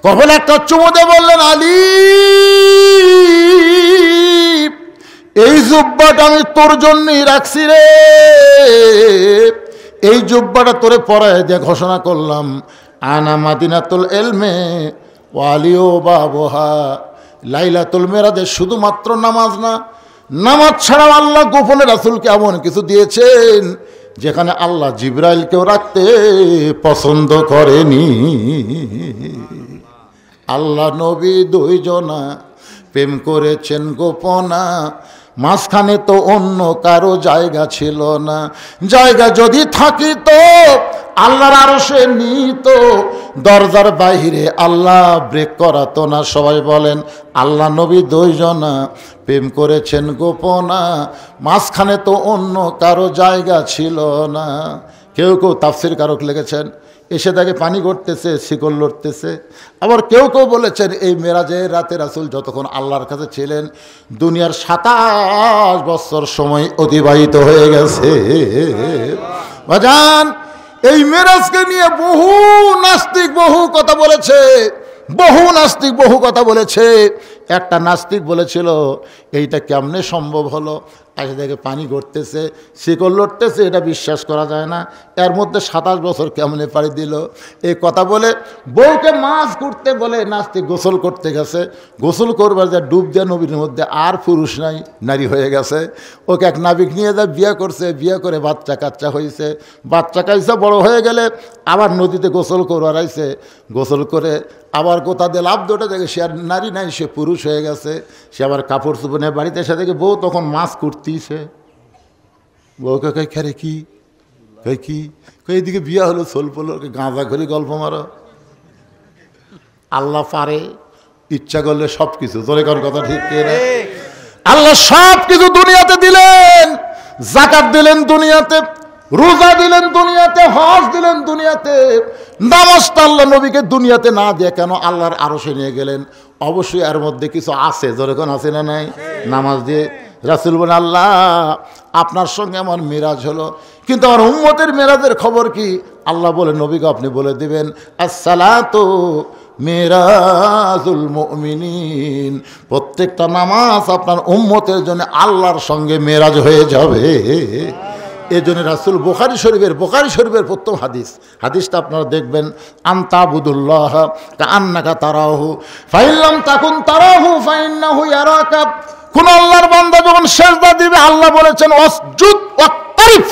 কপালে একটা চুমু দিয়ে বললেন, আলী, এই জুব্বাটা আমি তোর জন্যই রাখছি রে, এই জুব্বাটা তোরে পরায় দিয়ে ঘোষণা করলাম, আনা মাদিনাতুল ইলমে ওয়ালিও বাবুহা। লাইলাতুল মেরাজে শুধুমাত্র নামাজ না, নামাজ ছাড়াও আল্লাহ গোপনে রাসূলকে এমন কিছু দিয়েছেন যেখানে আল্লাহ জিবরাইলকেও রাখতে পছন্দ করেনি। আল্লাহ নবী দুইজনা প্রেম করেছেন গোপনা, মাঝখানে তো অন্য কারো জায়গা ছিল না। জায়গা যদি থাকিত আল্লাহর আরশে নিত, দরজার বাইরে আল্লাহ ব্রেক করাতো না। সবাই বলেন আল্লাহ নবী দুইজনা প্রেম করেছেন গোপনা, মাঝখানে তো অন্য কারো জায়গা ছিল না। কেউ কেউ তাফসীর কারক লিখেছেন এসে তাকে পানি গড়তেছে, শিকল লড়তেছে। আবার কেউ কেউ বলেছেন এই মেরাজের রাতে রাসূল যতক্ষণ আল্লাহর কাছে ছিলেন দুনিয়ার 27 বছর সময় অতিবাহিত হয়ে গেছে। বাজান, এই মেরাজকে নিয়ে বহু নাস্তিক বহু কথা বলেছে, বহু কথা বলেছে। একটা নাস্তিক বলেছিল এইটা কেমনে সম্ভব হলো, এসে দেখে পানি গড়তেছে, শিকল লড়তেছে, এটা বিশ্বাস করা যায় না। এর মধ্যে 27 বছর কেমনে পাড়ি দিল। এই কথা বলে বউকে মাছ করতে বলে নাস্তিক গোসল করতে গেছে। গোসল করবার যা ডুব দেওয়া নবীর মধ্যে আর পুরুষ নাই, নারী হয়ে গেছে। ওকে এক নাবিক নিয়ে যা বিয়ে করছে, বিয়ে করে বাচ্চা কাচ্চা হয়েছে। বাচ্চা কাচ্চা বড় হয়ে গেলে আবার নদীতে গোসল করবার আইছে। গোসল করে আবার কোথা দিয়ে লাভ দোটা দেখে সে আর নারী নাই, সে পুরুষ হয়ে গেছে। সে আবার কাপড় চুপনে বাড়িতে এসে দেখে বউ তখন মাছ কুটতিছে। বউকে কই খেরে কি কই কি এইদিকে বিয়া হলো, সোল পড়লো, গাঁজা ঘুরি গল্প মারো। আল্লাহ পারে ইচ্ছা করলে সব কিছু, তোর কোন কথা ঠিক না? আল্লাহ সব কিছু দুনিয়াতে দিলেন। যাকাত দিলেন দুনিয়াতে, রোজা দিলেন দুনিয়াতে, হজ দিলেন দুনিয়াতে। নামাজটা আল্লাহ নবীকে দুনিয়াতে না দিয়ে কেন আল্লাহর আরশে নিয়ে গেলেন? অবশ্যই এর মধ্যে কিছু আছে, যেরকম আছে না নাই? নামাজ দিয়ে রাসূল বলেন আল্লাহ আপনার সঙ্গে আমার মেরাজ হলো, কিন্তু আমার উম্মতের মেরাজের খবর কি? আল্লাহ বলে নবীকে আপনি বলে দিবেন আসসালাতু মেরাজুল মুমিনিন, প্রত্যেকটা নামাজ আপনার উম্মতের জন্য আল্লাহর সঙ্গে মেরাজ হয়ে যাবে। এই জন্য রাসূল বুখারী শরীফের প্রথম হাদিসটা আপনারা দেখবেন, আনতাবুদুল্লাহ কাআন্নাকা তারাহু ফাইন লাম তাকুন তারাহু ফাইন্নাহু ইয়ারাকা। কোন আল্লাহর বান্দা যখন সেজদা দিবে আল্লাহ বলেছেন ওয়াসজুদ ওয়াক্তারিফ,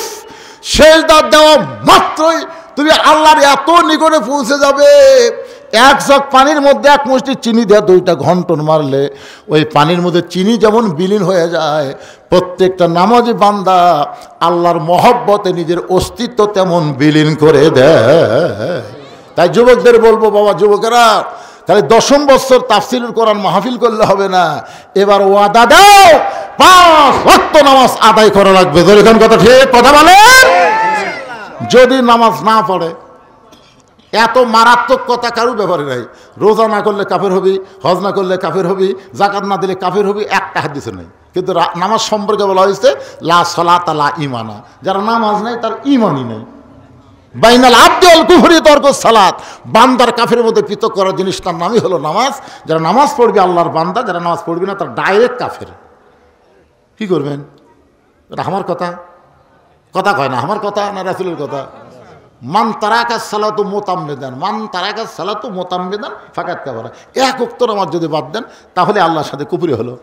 সেজদা দেওয়া মাত্রই তুমি আল্লাহর এত নিকটে পৌঁছে যাবে। এক জগ পানির মধ্যে এক মুষ্টি চিনি দিয়ে 2টা ঘন্টন মারলে ওই পানির মধ্যে চিনি যেমন বিলীন হয়ে যায়, প্রত্যেকটা নামাজি বান্দা আল্লাহর মহব্বতে নিজের অস্তিত্ব তেমন বিলীন করে দেয়। তাই যুবকদের বলবো, বাবা যুবকেরা, তাহলে 10ম বছর তাফসীরুল কোরআন মাহফিল করলে হবে না, এবার ওয়াদা দাও 5 ওয়াক্ত নামাজ আদায় করা লাগবে। যেরকম কথা ঠিক কথা বলেন। যদি নামাজ না পড়ে, এত মারাত্মক কথা কারোর ব্যাপারে নাই। রোজা না করলে কাফের হবি, হজ না করলে কাফের হবি, যাকাত না দিলে কাফের হবি, একটা হাদিসে নেই। কিন্তু নামাজ সম্পর্কে বলা হয়েছে লা সালাতা লা ঈমানা, যারা নামাজ নাই তার ঈমানই নেই। বাইনাল আবদি ওয়াল কুফরি তারকুস সালাত, বান্দার কাফের মধ্যে পৃথক করার জিনিসটার নামই হলো নামাজ। যারা নামাজ পড়বে আল্লাহর বান্দা, যারা নামাজ পড়বে না তার ডাইরেক্ট কাফের। কি করবেন? এটা আমার কথা কয় না, আমার কথা না রাসূলের কথা? মান তারাকা সালাতু মুতাম্মিদান, মান তারাকা সালাতু মুতাম্মিদান ফাকাত কাফারা। এক ওয়াক্ত নামাজ যদি বাদ দেন তাহলে আল্লাহর সাথে কুফরি হলো।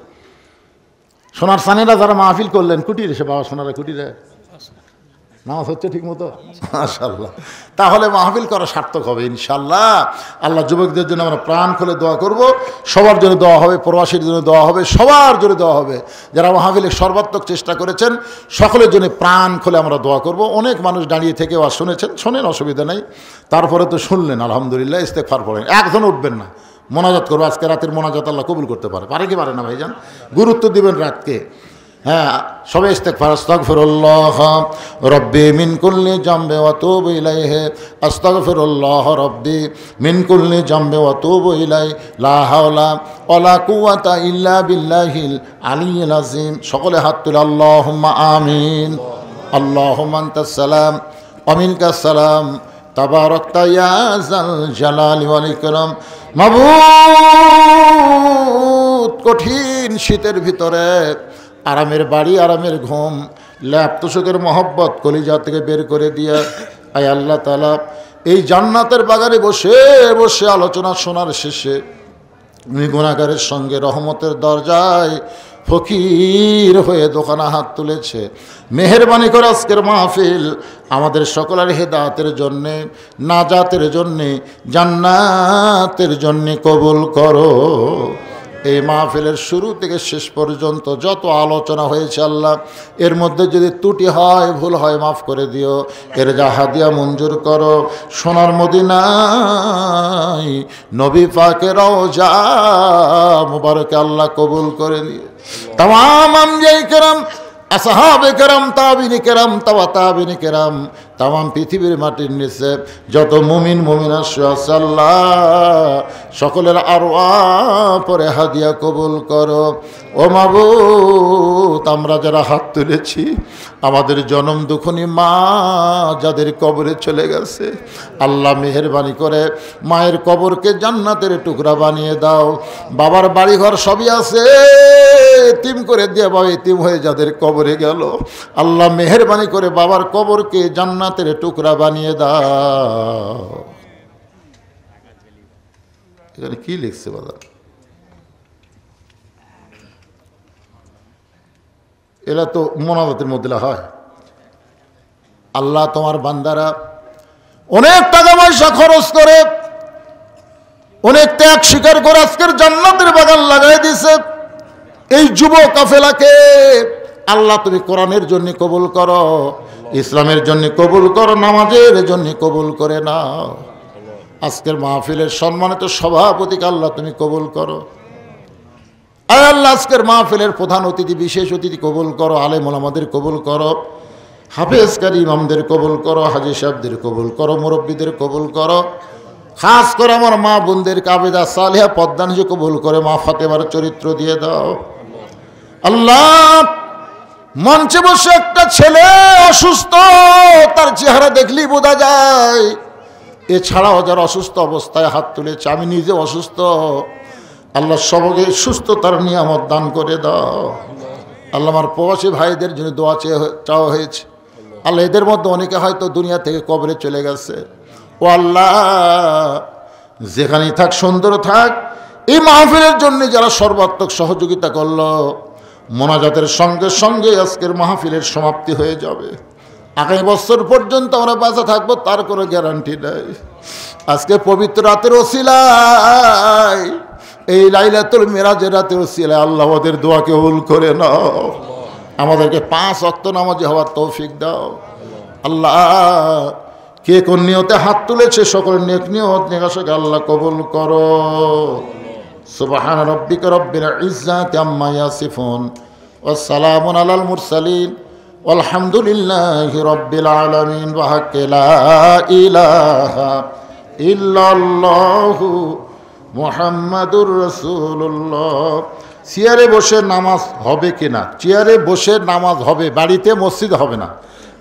সোনার সানেরা যারা মাহফিল করলেন, কুটিরে সে বাবা সোনারা কুটিরে নামাজ হচ্ছে ঠিক মতো? মাশাআল্লাহ। তাহলে মাহফিল করা সার্থক হবে ইনশাআল্লাহ। আল্লাহ যুবকদের জন্য আমরা প্রাণ খুলে দোয়া করব। সবার জন্য দোয়া হবে, প্রবাসীর জন্য দোয়া হবে, সবার জন্য দোয়া হবে। যারা মাহফিলের সর্বাত্মক চেষ্টা করেছেন সকলের জন্য প্রাণ খুলে আমরা দোয়া করব। অনেক মানুষ দাঁড়িয়ে থেকে ওয়াজ শুনেছেন, শোনেন, অসুবিধা নেই। তারপরে তো শুনলেন আলহামদুলিল্লাহ, ইস্তেগফার পড়েন। একজন উঠবেন না, মোনাজাত করবো। আজকে রাতের মোনাজাত আল্লাহ কবুল করতে পারে কি পারে না ভাইজান? গুরুত্ব দিবেন রাতকে। হ্যাঁ, সবাই ইস্তেগফার, আস্তাগফিরুল্লাহ রব্বি মিন কুল্লি জামবি ওয়া তুবু ইলাইহি, আস্তাগফিরুল্লাহ রব্বি মিন কুল্লি জামবি ওয়া তুবু ইলাইহি, লা হাওলা ওয়ালা কুওয়াতা ইল্লা বিল্লাহিল আলিয়্যিল আযীম। সকলে হাত তুলে আল্লাহুম্মা আমিন। আল্লাহুম্মা আনতাস সালাম ওয়া মিনকাস সালাম, তাবারাকতা ইয়া যাল জালালি ওয়াল ইকরাম। মাবুদ, কঠিন শীতের ভিতরে আরামের বাড়ি, আরামের ঘুম, ল্যাপ তোষকের মহব্বত কলিজা থেকে বের করে দিয়ে আয় আল্লাহ তাআলা এই জান্নাতের বাগানে বসে বসে আলোচনা শোনার শেষে উনি গুনাহগারের সঙ্গে রহমতের দরজায় ফকির হয়ে দোকানে হাত তুলেছে। মেহেরবানি করে আজকের মাহফিল আমাদের সকলের হেদায়েতের জন্যে, নাজাতের জন্যে, জান্নাতের জন্যে কবুল করো। এই মাহফিলের শুরু থেকে শেষ পর্যন্ত যত আলোচনা হয়েছে আল্লাহ, এর মধ্যে যদি ত্রুটি হয়, ভুল হয়, মাফ করে দিও। এর যা হাদিয়া মঞ্জুর করো, সোনার মদিনায় নবী পাকের রওজা মুবারকে আল্লাহ কবুল করে দিও। তামাম আম্বিয়ায়ে কেরাম, আসহাবে কেরাম, তাবিনী কেরাম, তাবিনী কেরাম, তামাম পৃথিবীর মাটির নিচে যত মুমিন মুমিনা আছে আল্লাহ, সকলের আরওয়াহ পরে হাদিয়া কবুল করো। ও মাবুদ, আমরা যারা হাত তুলেছি, আমাদের জনম দুঃখনী মা যাদের কবরে চলে গেছে, আল্লাহ মেহেরবানি করে মায়ের কবরকে জান্নাতের টুকরা বানিয়ে দাও। বাবার বাড়িঘর সবই আছে, এতিম করে দিয়ে বাবা এতিম হয়ে যাদের কবরে গেল, আল্লাহ মেহেরবানি করে বাবার কবরকে জান্নাতের টুকরা বানিয়ে দাও। এখানে কি লিখছে বাবা? এরা তো মোনাজাতের মধ্যে হয়। আল্লাহ তোমার বান্দারা অনেক টাকা পয়সা খরচ করে, অনেক ত্যাগ স্বীকার করে আজকের জান্নাতের বাগান লাগাই দিছে। এই যুব কাফেলাকে আল্লাহ তুমি কোরআনের জন্য কবুল করো, ইসলামের জন্য কবুল করো, নামাজের জন্য কবুল করে নাও। আজকের মাহফিলের সম্মানিত সভাপতিকে আল্লাহ তুমি কবুল করো। আয় আল্লাহ, আজকের মাহফিলের প্রধান অতিথি, বিশেষ অতিথি কবুল করো, আলেম ওলামাদের কবুল করো, হাফেজ কারি ইমামদের কবুল করো, হাজী সাহেবদের কবুল করো, মুরব্বীদের কবুল করো। খাস করে আমার মা বোনদের কাবেদা সালেহা পদ্মানিজে কবুল করে, মা ফাতেমার চরিত্র দিয়ে দাও। আল্লাহ, মঞ্চে বসে একটা ছেলে অসুস্থ, তার চেহারা দেখলেই বোঝা যায়। এছাড়াও যারা অসুস্থ অবস্থায় হাত তুলেছে, আমি নিজে অসুস্থ, আল্লাহ সবকে সুস্থতার নিয়ামত দান করে দাও। আল্লাহ, আমার প্রবাসী ভাইদের জন্য দোয়া চাওয়া হয়েছে। আল্লাহ, এদের মধ্যে অনেকে হয়তো দুনিয়া থেকে কবরে চলে গেছে। ও আল্লাহ, যেখানেই থাক, সুন্দর থাক। এই মাহফিলের জন্য যারা সর্বাত্মক সহযোগিতা করলো, মোনাজাতের সঙ্গে সঙ্গে আজকের মাহফিলের সমাপ্তি হয়ে যাবে। আগামী বছর পর্যন্ত আমরা বাঁচা থাকবো তার কোনো গ্যারান্টি নেই। আজকে পবিত্র রাতের ওসিলায়, এই লাইলাতুল মিরাজের রাতের ওসিলায় আল্লাহ ওদের দোয়া কবুল করে নাও। আমাদেরকে 5 ওয়াক্ত নামাজি হওয়ার তৌফিক দাও। আল্লাহ, কে কোন নিয়তে হাত তুলেছে সকলের নেক নিয়ত নেকাশকে আল্লাহ কবুল করো। সুবহান রাব্বিকা রাব্বিল ইজ্জাতি আম্মা ইয়াসিফুন ওয়া সালামুন আলাল মুরসালিন আলহামদুলিল্লাহি রাব্বিল আলামিন। ওয়া হাক্কা লা ইলাহা ইল্লাল্লাহু মুহাম্মাদুর রাসূলুল্লাহ। চেয়ারে বসে নামাজ হবে কিনা? চেয়ারে বসে নামাজ হবে, বাড়িতে মসজিদে হবে না।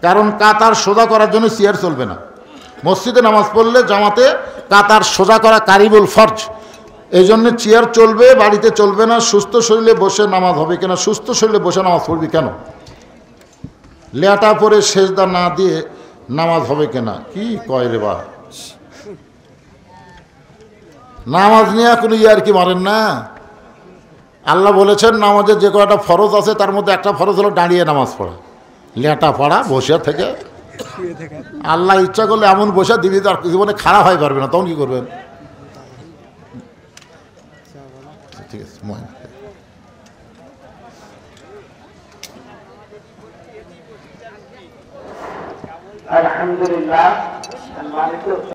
কারণ কাতার সোজা করার জন্য চেয়ার চলবে না। মসজিদে নামাজ পড়লে জামাতে কাতার সোজা করা কারিবুল ফরজ, এই জন্য চেয়ার চলবে, বাড়িতে চলবে না। সুস্থ শরীরে বসে নামাজ হবে কিনা? সুস্থ শরীরে বসে নামাজ পড়বি কেন? লেটা পরে সেজদা না দিয়ে নামাজ হবে কিনা? কি কয় রে বা, নামাজ নিয়ে কোনো ইয়ার কি মারেন না। আল্লাহ বলেছেন নামাজের যে কয়টা ফরজ আছে তার মধ্যে একটা ফরজ হলো দাঁড়িয়ে নামাজ পড়া। লেটা পড়া বসে থেকে, আল্লাহ ইচ্ছা করলে এমন বসে দিবি তার জীবনে খারাপ হয়ে পারবে না, তখন কি করবেন? ঠিক আছে, আলহামদুলিল্লাহ।